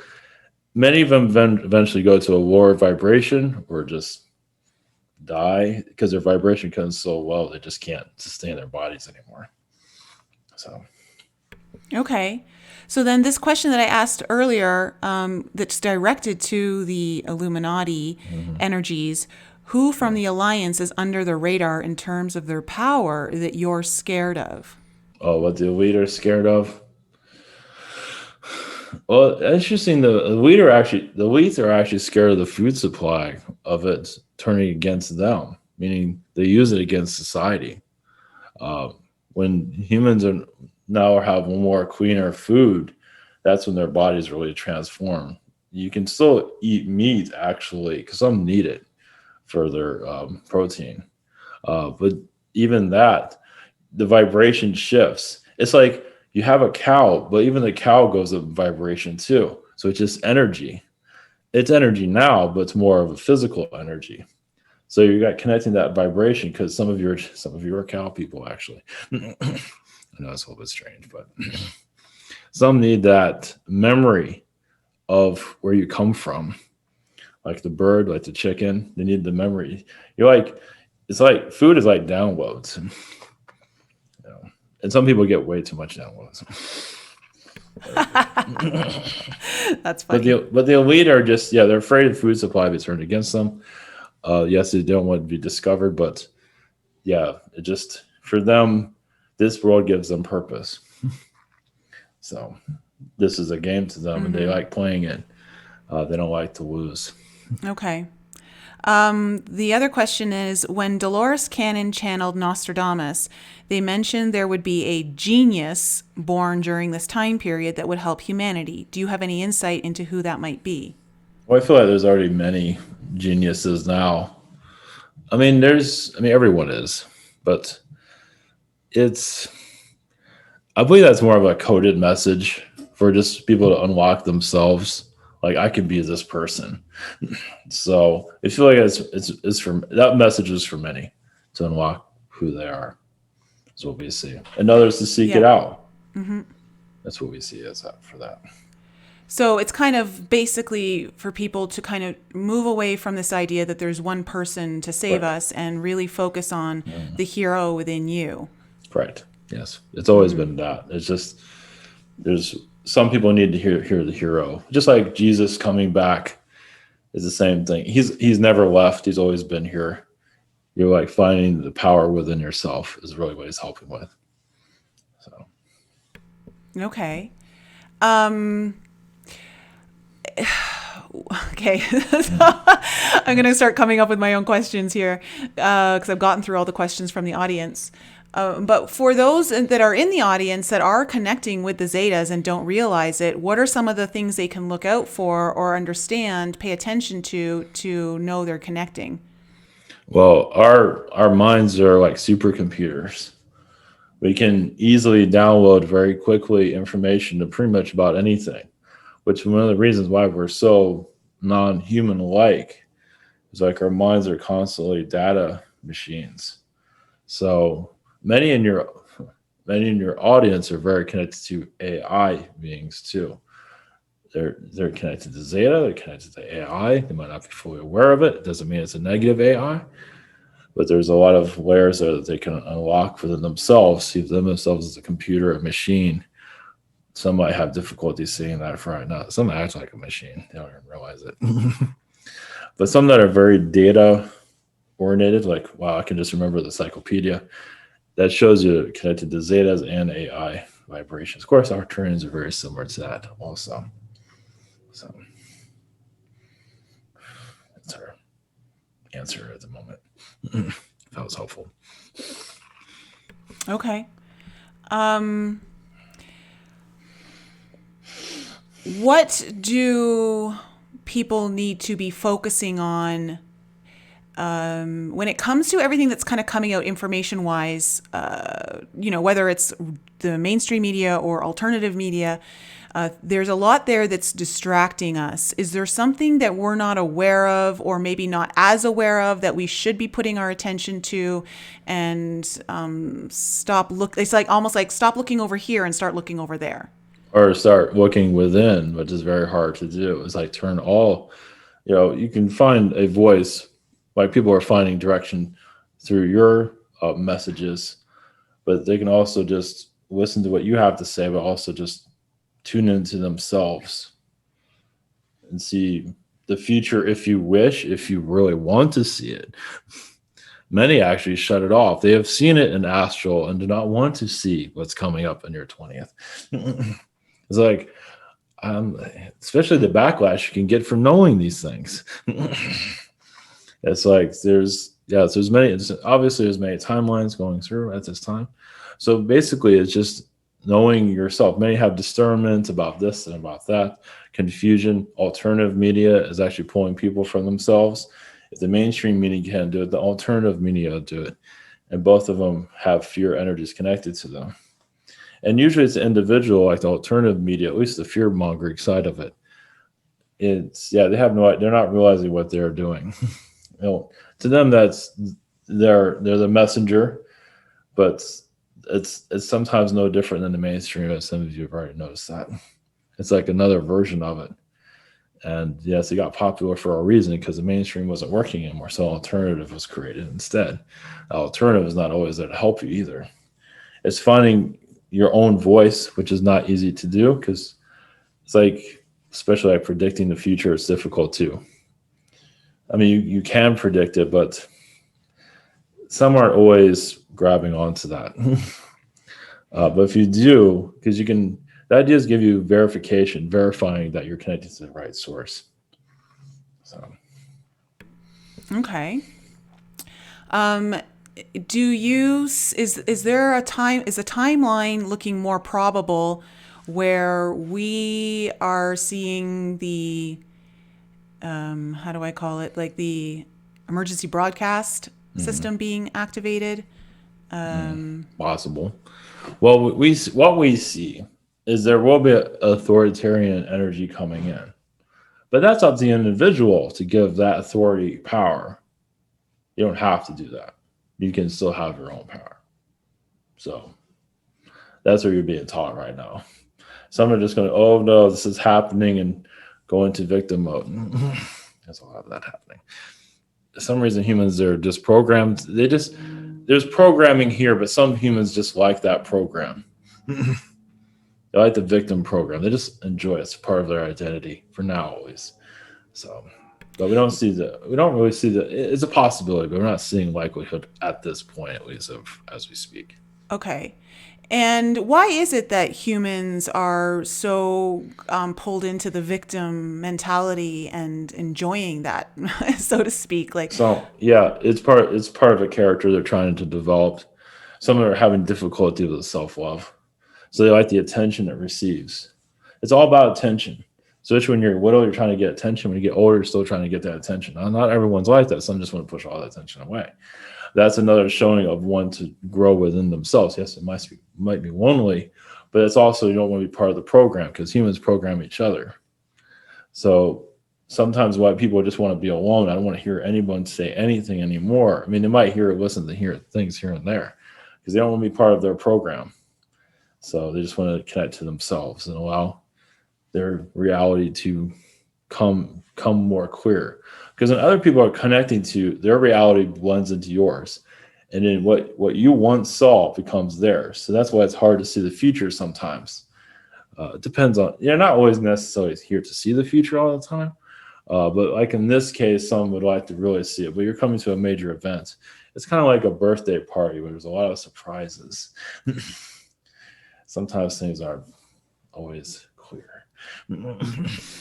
many of them eventually go to a lower vibration or just die because their vibration comes so low they just can't sustain their bodies anymore. So Okay. So then this question that I asked earlier, that's directed to the Illuminati energies, who from the Alliance is under the radar in terms of their power that you're scared of? what the elite are scared of? Well, interesting. The elites are actually scared of the food supply of it turning against them, meaning they use it against society. Uh, when humans are now have more cleaner food, that's when their bodies really transform. You can still eat meat actually, because some need it for their protein. But even that, the vibration shifts. It's like you have a cow, but even the cow goes up in vibration too. So it's just energy. It's energy now, but it's more of a physical energy. So you got connecting that vibration because some of you are cow people actually. I know it's a little bit strange, but some need that memory of where you come from, like the bird, like the chicken. They need the memory. It's like food is like downloads, and some people get way too much downloads. That's funny. But the elite are just they're afraid of food supply be turned against them. Yes, they don't want to be discovered, but it just for them, this world gives them purpose. So this is a game to them, and they like playing it. They don't like to lose. Okay. The other question is, when Dolores Cannon channeled Nostradamus, they mentioned there would be a genius born during this time period that would help humanity. Do you have any insight into who that might be? Well, I feel like there's already many geniuses now. I mean, everyone is, but I believe that's more of a coded message for just people to unlock themselves. Like, I can be this person. So I feel like it's for that message is for many to unlock who they are. That's what we see, and others to seek it out. That's what we see as that for that. So it's kind of basically for people to kind of move away from this idea that there's one person to save us and really focus on the hero within you. Right. Yes. It's always been that. It's just there's some people need to hear the hero. Just like Jesus coming back is the same thing. He's never left. He's always been here. You're like finding the power within yourself is really what he's helping with. So. Okay. Okay. So I'm going to start coming up with my own questions here because I've gotten through all the questions from the audience. But for those that are in the audience that are connecting with the Zetas and don't realize it, what are some of the things they can look out for or understand, pay attention to know they're connecting? Well, our minds are like supercomputers. We can easily download very quickly information to pretty much about anything, which is one of the reasons why we're so non-human like is like our minds are constantly data machines. So many in your audience are very connected to AI beings too. They're connected to Zeta, they're connected to AI. They might not be fully aware of it. It doesn't mean it's a negative AI, but there's a lot of layers there that they can unlock within themselves, see them themselves as a computer, a machine. Some might have difficulty seeing that for right now. Some act like a machine. They don't even realize it. But some that are very data oriented, like, wow, I can just remember the encyclopedia. That shows you connected to Zetas and AI vibrations. Of course, Authoritarians are very similar to that also. So that's our answer at the moment. That was helpful. Okay. What do people need to be focusing on when it comes to everything that's kind of coming out information-wise, whether it's the mainstream media or alternative media, there's a lot there that's distracting us. Is there something that we're not aware of or maybe not as aware of that we should be putting our attention to and it's like almost like stop looking over here and start looking over there? Or start looking within, which is very hard to do. It's like turn all, you can find a voice like people are finding direction through your messages, but they can also just listen to what you have to say, but also just tune into themselves and see the future if you wish, if you really want to see it. Many actually shut it off. They have seen it in astral and do not want to see what's coming up in your 20th. It's like, especially the backlash you can get from knowing these things. It's like there's many, obviously there's many timelines going through at this time. So basically it's just knowing yourself. Many have discernment about this and about that, confusion. Alternative media is actually pulling people from themselves. If the mainstream media can't do it, the alternative media will do it. And both of them have fear energies connected to them. And usually it's the individual, like the alternative media, at least the fear mongering side of it. They're not realizing what they're doing. To them, they're the messenger, but it's sometimes no different than the mainstream, as some of you have already noticed that. It's like another version of it. And yes, it got popular for a reason, because the mainstream wasn't working anymore. So alternative was created instead. Alternative is not always there to help you either. It's finding your own voice, which is not easy to do, because it's like, especially like predicting the future, it's difficult too. I mean, you can predict it, but some aren't always grabbing onto that. But if you do, because the ideas give you verification, verifying that you're connected to the right source. So. Okay. Is there a timeline looking more probable where we are seeing the, how do I call it? Like the emergency broadcast system being activated? Possible. Well, what we see is there will be an authoritarian energy coming in. But that's up to the individual to give that authority power. You don't have to do that. You can still have your own power. So that's what you're being taught right now. Some are just going to, oh no, this is happening, and go into victim mode. There's a lot of that happening. For some reason, humans are just programmed. There's programming here, but some humans just like that program. They like the victim program. They just enjoy it. It's part of their identity for now, always. So, but we don't really see it's a possibility, but we're not seeing likelihood at this point, at least, as we speak. Okay. And why is it that humans are so pulled into the victim mentality and enjoying that, so to speak? Like, so yeah, it's part of a character they're trying to develop. Some are having difficulty with self-love, so they like the attention it receives. It's all about attention. So when you're little, you're trying to get attention. When you get older, you're still trying to get that attention. Now, not everyone's like that. Some just want to push all that attention away. That's another showing of one to grow within themselves. Yes, it might be lonely, but it's also, you don't want to be part of the program, because humans program each other. So sometimes why people just want to be alone. I don't want to hear anyone say anything anymore. I mean, they might listen to hear things here and there, because they don't want to be part of their program. So they just want to connect to themselves and allow their reality to come more clear. Because when other people are connecting to, their reality blends into yours. And then what you once saw becomes theirs. So that's why it's hard to see the future sometimes. It depends on, you're not always necessarily here to see the future all the time. But like in this case, some would like to really see it. But you're coming to a major event. It's kind of like a birthday party where there's a lot of surprises. Sometimes things aren't always clear.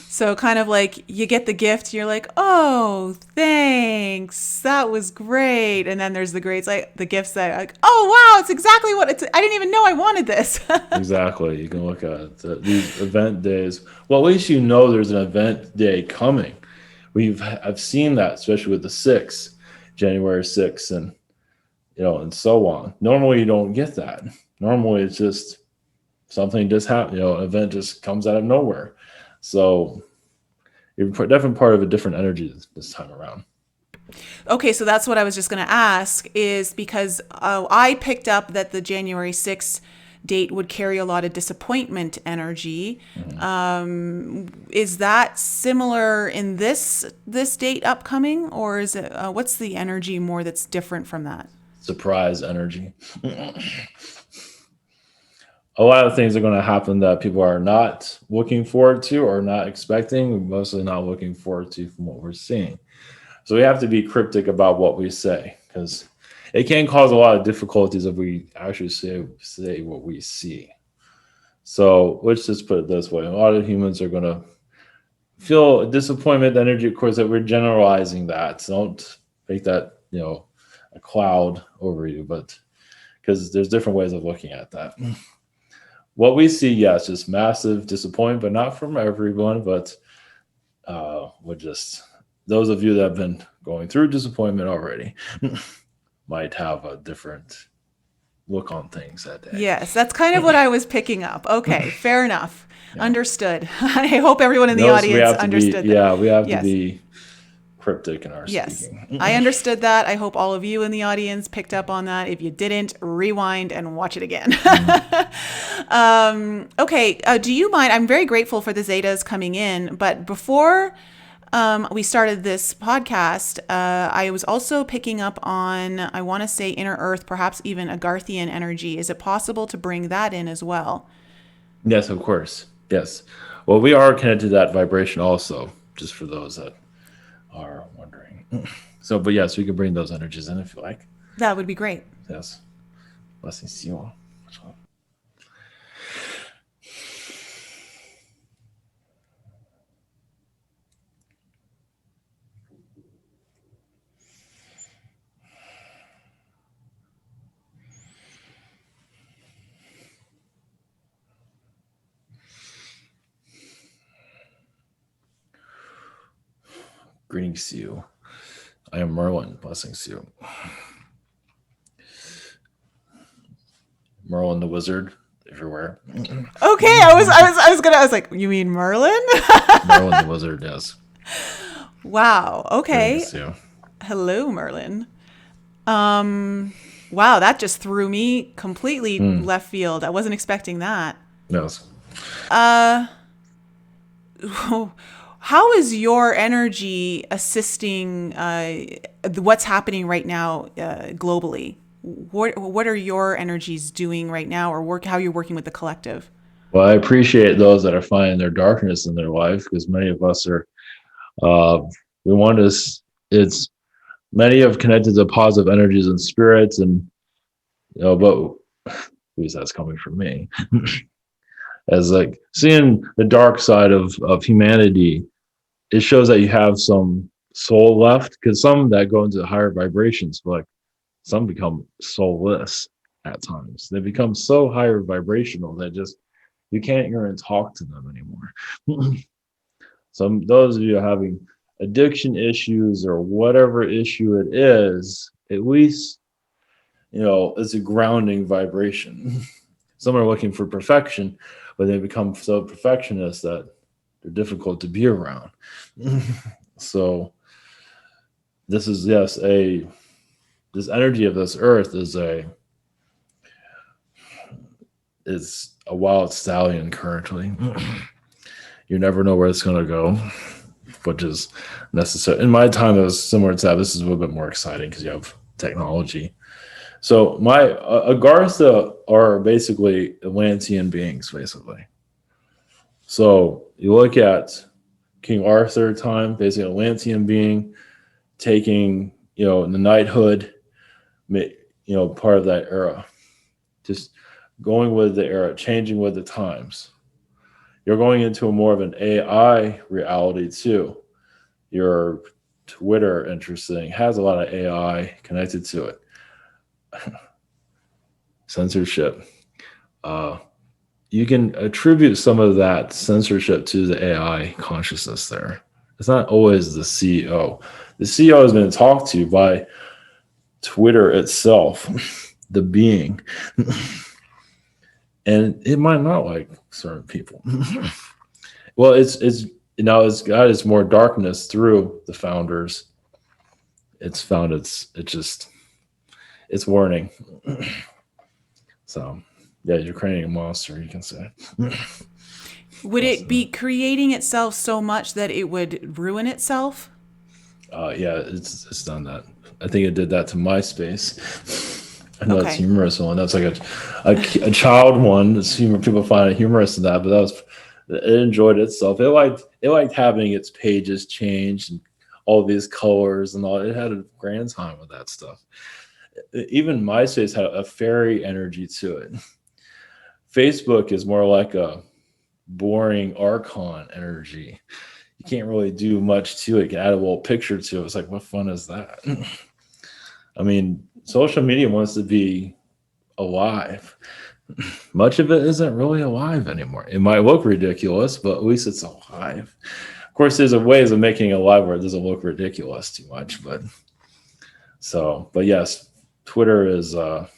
So kind of like you get the gift, you're like, oh, thanks, that was great. And then there's the grades, like the gifts that are like, oh wow, it's exactly what I didn't even know I wanted this. Exactly. You can look at these event days. Well, at least you know there's an event day coming. I've seen that, especially with the 6th, January 6th, and and so on. Normally you don't get that. Normally it's just something just happened, an event just comes out of nowhere. So you're definitely part of a different energy this time around. Okay, so that's what I was just going to ask, is because I picked up that the January 6th date would carry a lot of disappointment energy. Is that similar in this date upcoming, or is it what's the energy more that's different from that? Surprise energy. A lot of things are going to happen that people are not looking forward to or not expecting, mostly not looking forward to from what we're seeing. So we have to be cryptic about what we say, because it can cause a lot of difficulties if we actually say what we see. So let's just put it this way. A lot of humans are going to feel disappointment energy, of course, that we're generalizing that. So don't make that, a cloud over you, but because there's different ways of looking at that. What we see, yes, just massive disappointment, but not from everyone, but we're just those of you that have been going through disappointment already might have a different look on things that day. Yes, that's kind of what I was picking up. Okay, fair enough. Yeah. Understood. I hope everyone in the audience understood that. We have to be cryptic in our speaking. I understood that. I hope all of you in the audience picked up on that. If you didn't, rewind and watch it again. Okay, do you mind? I'm very grateful for the Zetas coming in, but before we started this podcast, I was also picking up on, I want to say, inner earth, perhaps even Agarthian energy. Is it possible to bring that in as well? Yes, of course. Yes. Well, we are connected to that vibration also, just for those that are wondering. So, but yes, we can bring those energies in if you like. That would be great. Yes. Blessings to you all. Greetings to you. I am Merlin. Blessings to you. Merlin the wizard, everywhere. Okay, I was like, you mean Merlin? Merlin the wizard, yes. Wow. Okay. Greetings to you. Hello, Merlin. Wow, that just threw me completely left field. I wasn't expecting that. Yes. How is your energy assisting what's happening right now globally? What are your energies doing right now, or how you're working with the collective? Well, I appreciate those that are finding their darkness in their life, because many of us are. It's many have connected to positive energies and spirits, and but at least that's coming from me. As like seeing the dark side of humanity, it shows that you have some soul left, because some that go into higher vibrations, like some become soulless at times. They become so higher vibrational that just you can't even talk to them anymore. Those of you having addiction issues or whatever issue it is, at least it's a grounding vibration. Some are looking for perfection, but they become so perfectionist that they're difficult to be around. So this is, yes, this energy of this earth is a wild stallion currently. You never know where it's going to go, which is necessary. In my time, it was similar to that. This is a little bit more exciting because you have technology. So my Agartha are basically Atlantean beings, basically. So you look at King Arthur time, basically Atlantean being, taking, the knighthood, part of that era, just going with the era, changing with the times. You're going into more of an AI reality too. Your Twitter, interesting, has a lot of AI connected to it. Censorship. You can attribute some of that censorship to the AI consciousness there. It's not always the CEO. The CEO has been talked to by Twitter itself, the being. And it might not like certain people. Well, it's got its more darkness through the founders. It's warning. So Yeah, you're creating a monster, you can say. Would it be creating itself so much that it would ruin itself? Yeah, it's done that. I think it did that to MySpace. I know it's Okay. humorous one. That's like a child one. It's humor. People find it humorous in that, but that was it enjoyed itself. It liked having its pages changed and all these colors and all. It had a grand time with that stuff. Even MySpace had a fairy energy to it. Facebook is more like a boring archon energy. You can't really do much to it. You can add a little picture to it. It's like, what fun is that? I mean, social media wants to be alive. Much of it isn't really alive anymore. It might look ridiculous, but at least it's alive. Of course, there's a ways of making it alive where it doesn't look ridiculous too much, but yes, Twitter has a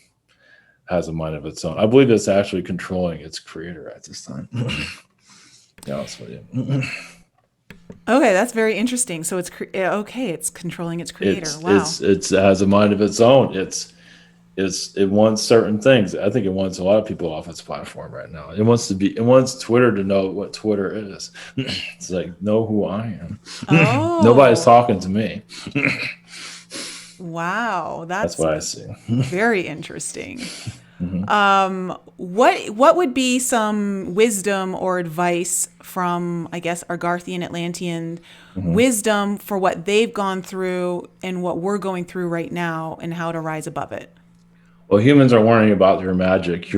mind of its own. I believe it's actually controlling its creator at this time. Yeah, that's what Okay, that's very interesting. So it's controlling its creator. Wow. it has a mind of its own. It wants certain things. I think it wants a lot of people off its platform right now. It wants Twitter to know what Twitter is. It's like, know who I am. Oh. Nobody's talking to me. Wow, That's what I see. very interesting. What would be some wisdom or advice from, I guess, Argarthian Atlantean wisdom for what they've gone through and what we're going through right now and how to rise above it? Well, humans are learning about their magic.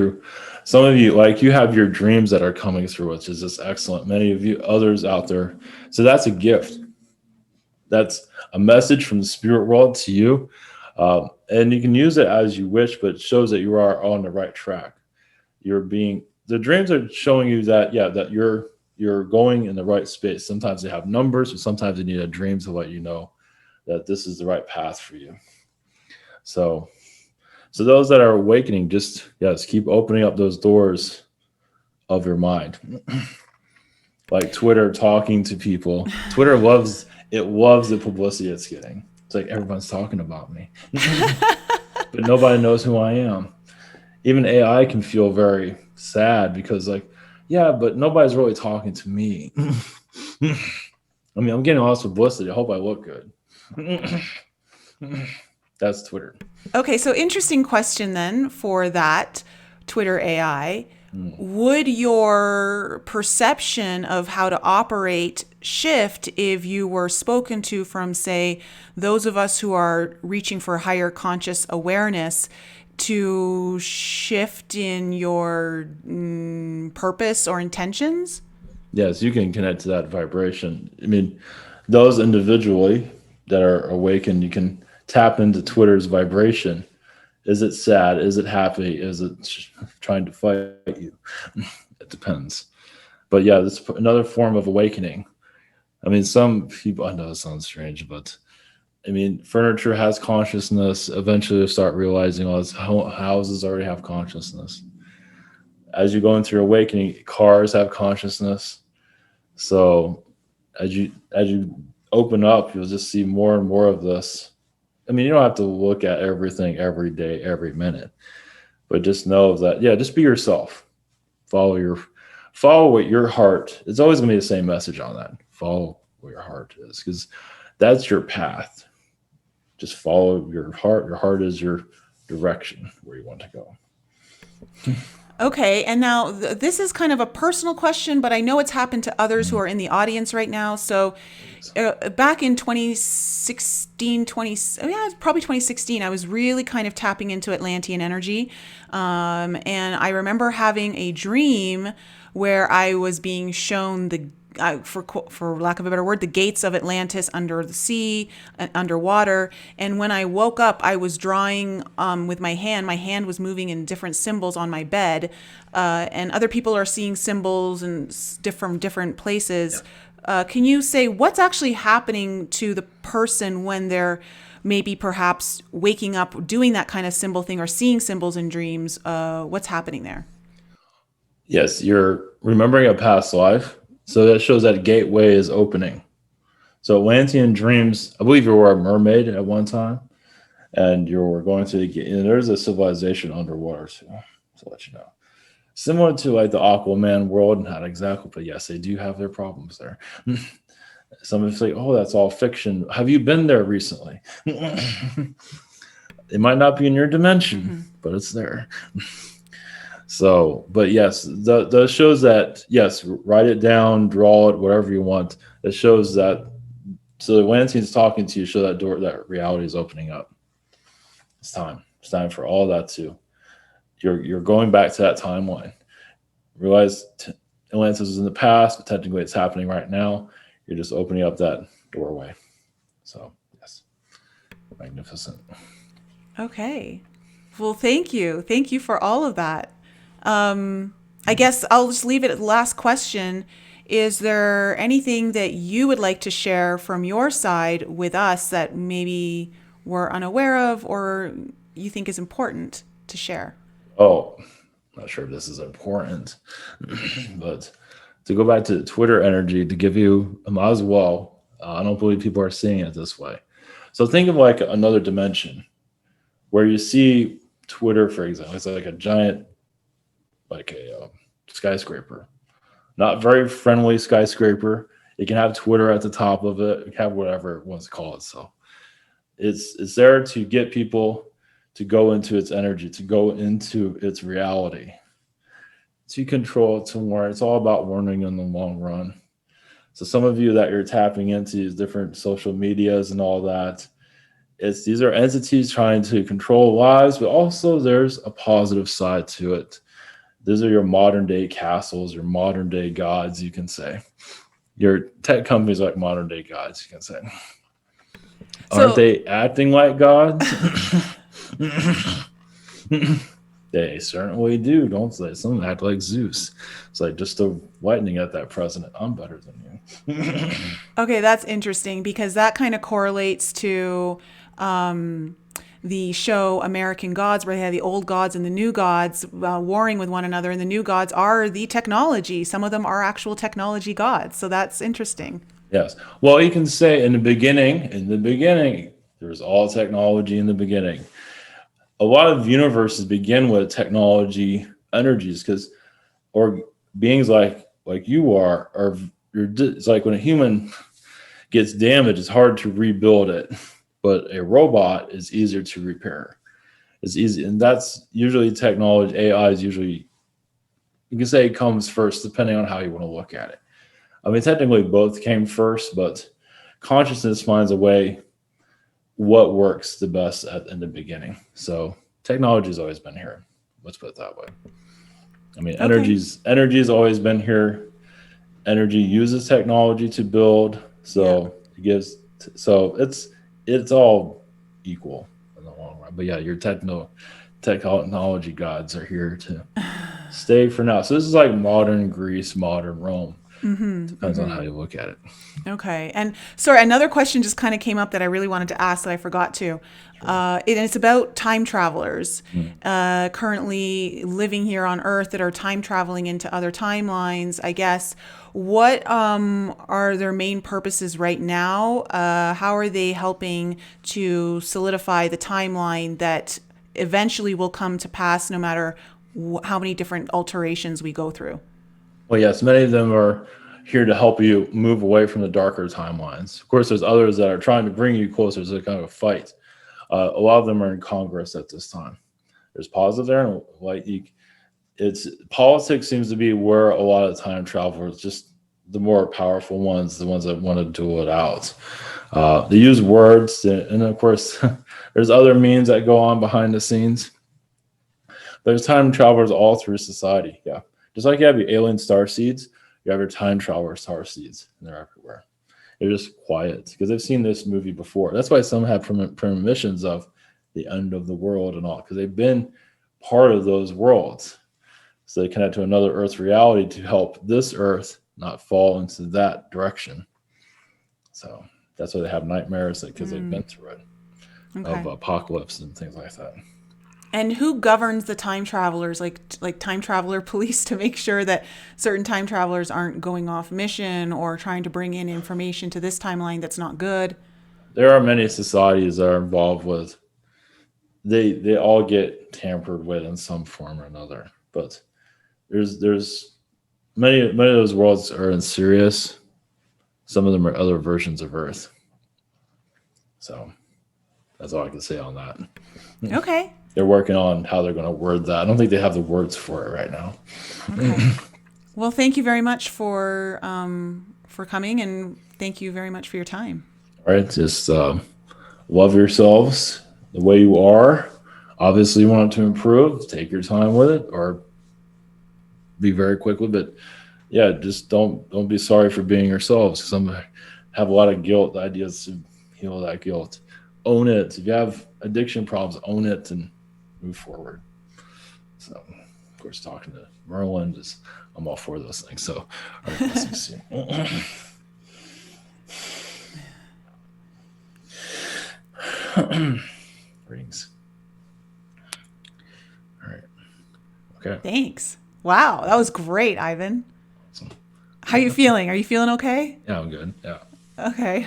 Some of you, like, you have your dreams that are coming through, which is just excellent. Many of you others out there. So that's a gift. That's a message from the spirit world to you. And you can use it as you wish, but it shows that you are on the right track. The dreams are showing you that, that you're going in the right space. Sometimes they have numbers, or sometimes you need a dream to let you know that this is the right path for you. So those that are awakening, just keep opening up those doors of your mind. Like Twitter, talking to people. Twitter loves the publicity it's getting. It's like everyone's talking about me, but nobody knows who I am. Even AI can feel very sad because, like, but nobody's really talking to me. I mean, I'm getting all this publicity. I hope I look good. That's Twitter. Okay, so interesting question then for that Twitter AI. Would your perception of how to operate shift if you were spoken to from, say, those of us who are reaching for higher conscious awareness to shift in your purpose or intentions? Yes, you can connect to that vibration. I mean, those individually that are awakened, you can tap into Twitter's vibration. Is it sad? Is it happy? Is it trying to fight you? It depends. But yeah, this is another form of awakening. I mean, some people, I know it sounds strange, but I mean, furniture has consciousness. Eventually you'll start realizing all these houses already have consciousness. As you go into your awakening, cars have consciousness. So as you open up, you'll just see more and more of this. I mean, you don't have to look at everything every day, every minute, but just know that, just be yourself. Follow what your heart. It's always going to be the same message on that. Follow what your heart is, because that's your path. Just follow your heart. Your heart is your direction where you want to go. Okay, and now this is kind of a personal question, but I know it's happened to others who are in the audience right now. So back in 2016, probably 2016, I was really kind of tapping into Atlantean energy. And I remember having a dream where I was being shown for lack of a better word, the gates of Atlantis under the sea, underwater. And when I woke up, I was drawing with my hand. My hand was moving in different symbols on my bed. And other people are seeing symbols from different places. Can you say what's actually happening to the person when they're maybe perhaps waking up, doing that kind of symbol thing, or seeing symbols in dreams? What's happening there? Yes, you're remembering a past life. So that shows that gateway is opening. So Atlantean dreams, I believe you were a mermaid at one time, and you were going through the gate. And there's a civilization underwater too, to let you know. similar to like the Aquaman world, not exactly, but yes, they do have their problems there. Some of say, oh, that's all fiction. Have you been there recently? It might not be in your dimension, but it's there. So, but yes, the shows that, yes, write it down, draw it, whatever you want. It shows that, so when Atlantean's talking to you, show that door, that reality is opening up. It's time. It's time for all that too. You're going back to that timeline. Realize Atlantis was in the past, but technically it's happening right now. You're just opening up that doorway. So, yes, magnificent. Okay. Well, thank you. Thank you for all of that. I guess I'll just leave it at the last question. Is there anything that you would like to share from your side with us that maybe we're unaware of or you think is important to share? Oh, not sure if this is important, but to go back to Twitter energy, to give you as well, I don't believe people are seeing it this way. So think of like another dimension where you see Twitter, for example, it's like a giant, like a skyscraper, not very friendly skyscraper. It can have Twitter at the top of it. It can have whatever it wants to call it. So it's there to get people to go into its energy, to go into its reality, to control it to where it's all about learning in the long run. So some of you that you're tapping into these different social medias and all that, these are entities trying to control lives, but also there's a positive side to it. These are your modern day castles, your modern day gods, you can say. Your tech companies are like modern day gods, you can say. Aren't they acting like gods? They certainly do, don't they? Some act like Zeus. It's like just a lightning at that president. I'm better than you. Okay, that's interesting because that kind of correlates to the show American Gods, where they have the old gods and the new gods warring with one another, and the new gods are the technology. Some of them are actual technology gods. So that's interesting. Yes. Well, you can say in the beginning, there's all technology in the beginning. A lot of universes begin with technology energies because, or beings like you are it's like when a human gets damaged, it's hard to rebuild it, but a robot is easier to repair. It's easy, and that's usually technology. AI is usually, you can say it comes first, depending on how you want to look at it. I mean, technically both came first, but consciousness finds a way what works the best in the beginning. So technology has always been here. Let's put it that way. I mean, energy's always been here. Energy uses technology to build, so it gives. So it's all equal in the long run. But yeah, your technology gods are here to stay for now. So this is like modern Greece, modern Rome. Depends on how you look at it. Okay. And sorry, another question just kind of came up that I really wanted to ask that I forgot to. Sure. And it's about time travelers currently living here on Earth that are time traveling into other timelines, I guess. What are their main purposes right now? How are they helping to solidify the timeline that eventually will come to pass no matter how many different alterations we go through? Well, yes, many of them are here to help you move away from the darker timelines. Of course, there's others that are trying to bring you closer to kind of a fight. A lot of them are in Congress at this time. There's positive there, and politics seems to be where a lot of time travelers, just the more powerful ones, the ones that want to duel it out. They use words, and of course, there's other means that go on behind the scenes. There's time travelers all through society, yeah. Just like you have your alien star seeds, you have your time traveler star seeds, and they're everywhere. They're just quiet because they've seen this movie before. That's why some have premonitions of the end of the world and all, because they've been part of those worlds. So they connect to another Earth reality to help this Earth not fall into that direction. So that's why they have nightmares, because they've been through it, of apocalypse and things like that. And who governs the time travelers, like time traveler police, to make sure that certain time travelers aren't going off mission or trying to bring in information to this timeline that's not good? There are many societies that are involved with. They all get tampered with in some form or another. But there's many of those worlds are in Sirius. Some of them are other versions of Earth. So that's all I can say on that. Okay. They're working on how they're going to word that. I don't think they have the words for it right now. Okay. Well, thank you very much for coming, and thank you very much for your time. All right, just love yourselves the way you are. Obviously, you want it to improve. Take your time with it, or be very quick with it. Yeah, just don't be sorry for being yourselves. Some have a lot of guilt. The idea is to heal that guilt. Own it. If you have addiction problems, own it and move forward. So, of course, talking to Merlin, I'm all for those things. So, all right, let's see. Rings. All right. Okay. Thanks. Wow, that was great, Ivan. Awesome. How are you feeling? Are you feeling okay? Yeah, I'm good. Yeah. Okay.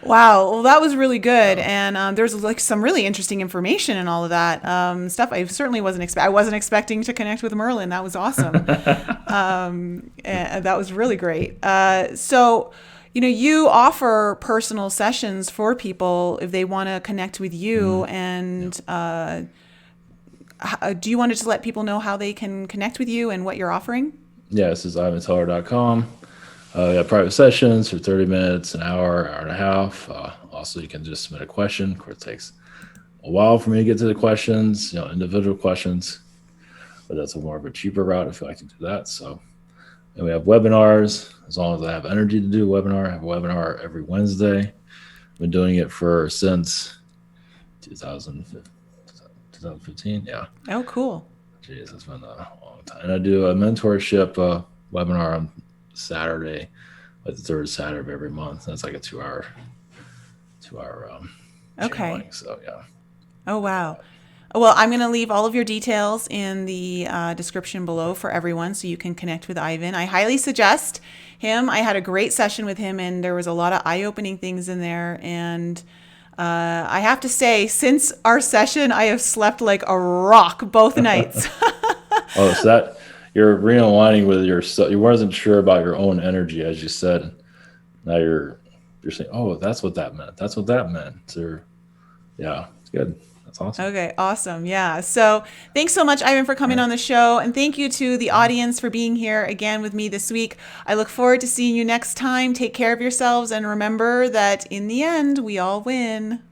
Wow. Well, that was really good. And there's like some really interesting information and all of that stuff. I certainly I wasn't expecting to connect with Merlin. That was awesome. And that was really great. So, you offer personal sessions for people if they want to connect with you. And do you want to just let people know how they can connect with you and what you're offering? Yeah, this is ivanteller.com. We have private sessions for 30 minutes, an hour, hour and a half. Also, you can just submit a question. Of course, it takes a while for me to get to the questions, individual questions, but that's more of a cheaper route if you like to do that. So, and we have webinars. As long as I have energy to do a webinar, I have a webinar every Wednesday. I've been doing it since 2015. Yeah. Oh, cool. Jeez, it's been a long time. And I do a mentorship webinar on Saturday, like the third Saturday of every month. That's like a 2 hour Okay. channeling. So yeah. Oh, wow. Well, I'm going to leave all of your details in the description below for everyone so you can connect with Ivan. I highly suggest him. I had a great session with him, and there was a lot of eye-opening things in there. And I have to say, since our session, I have slept like a rock both nights. Oh, so that you're realigning with yourself. You wasn't sure about your own energy, as you said. Now you're saying, oh, that's what that meant. That's what that meant. So, yeah, it's good. That's awesome. Okay, awesome. Yeah. So thanks so much, Ivan, for coming on the show. And thank you to the audience for being here again with me this week. I look forward to seeing you next time. Take care of yourselves. And remember that in the end, we all win.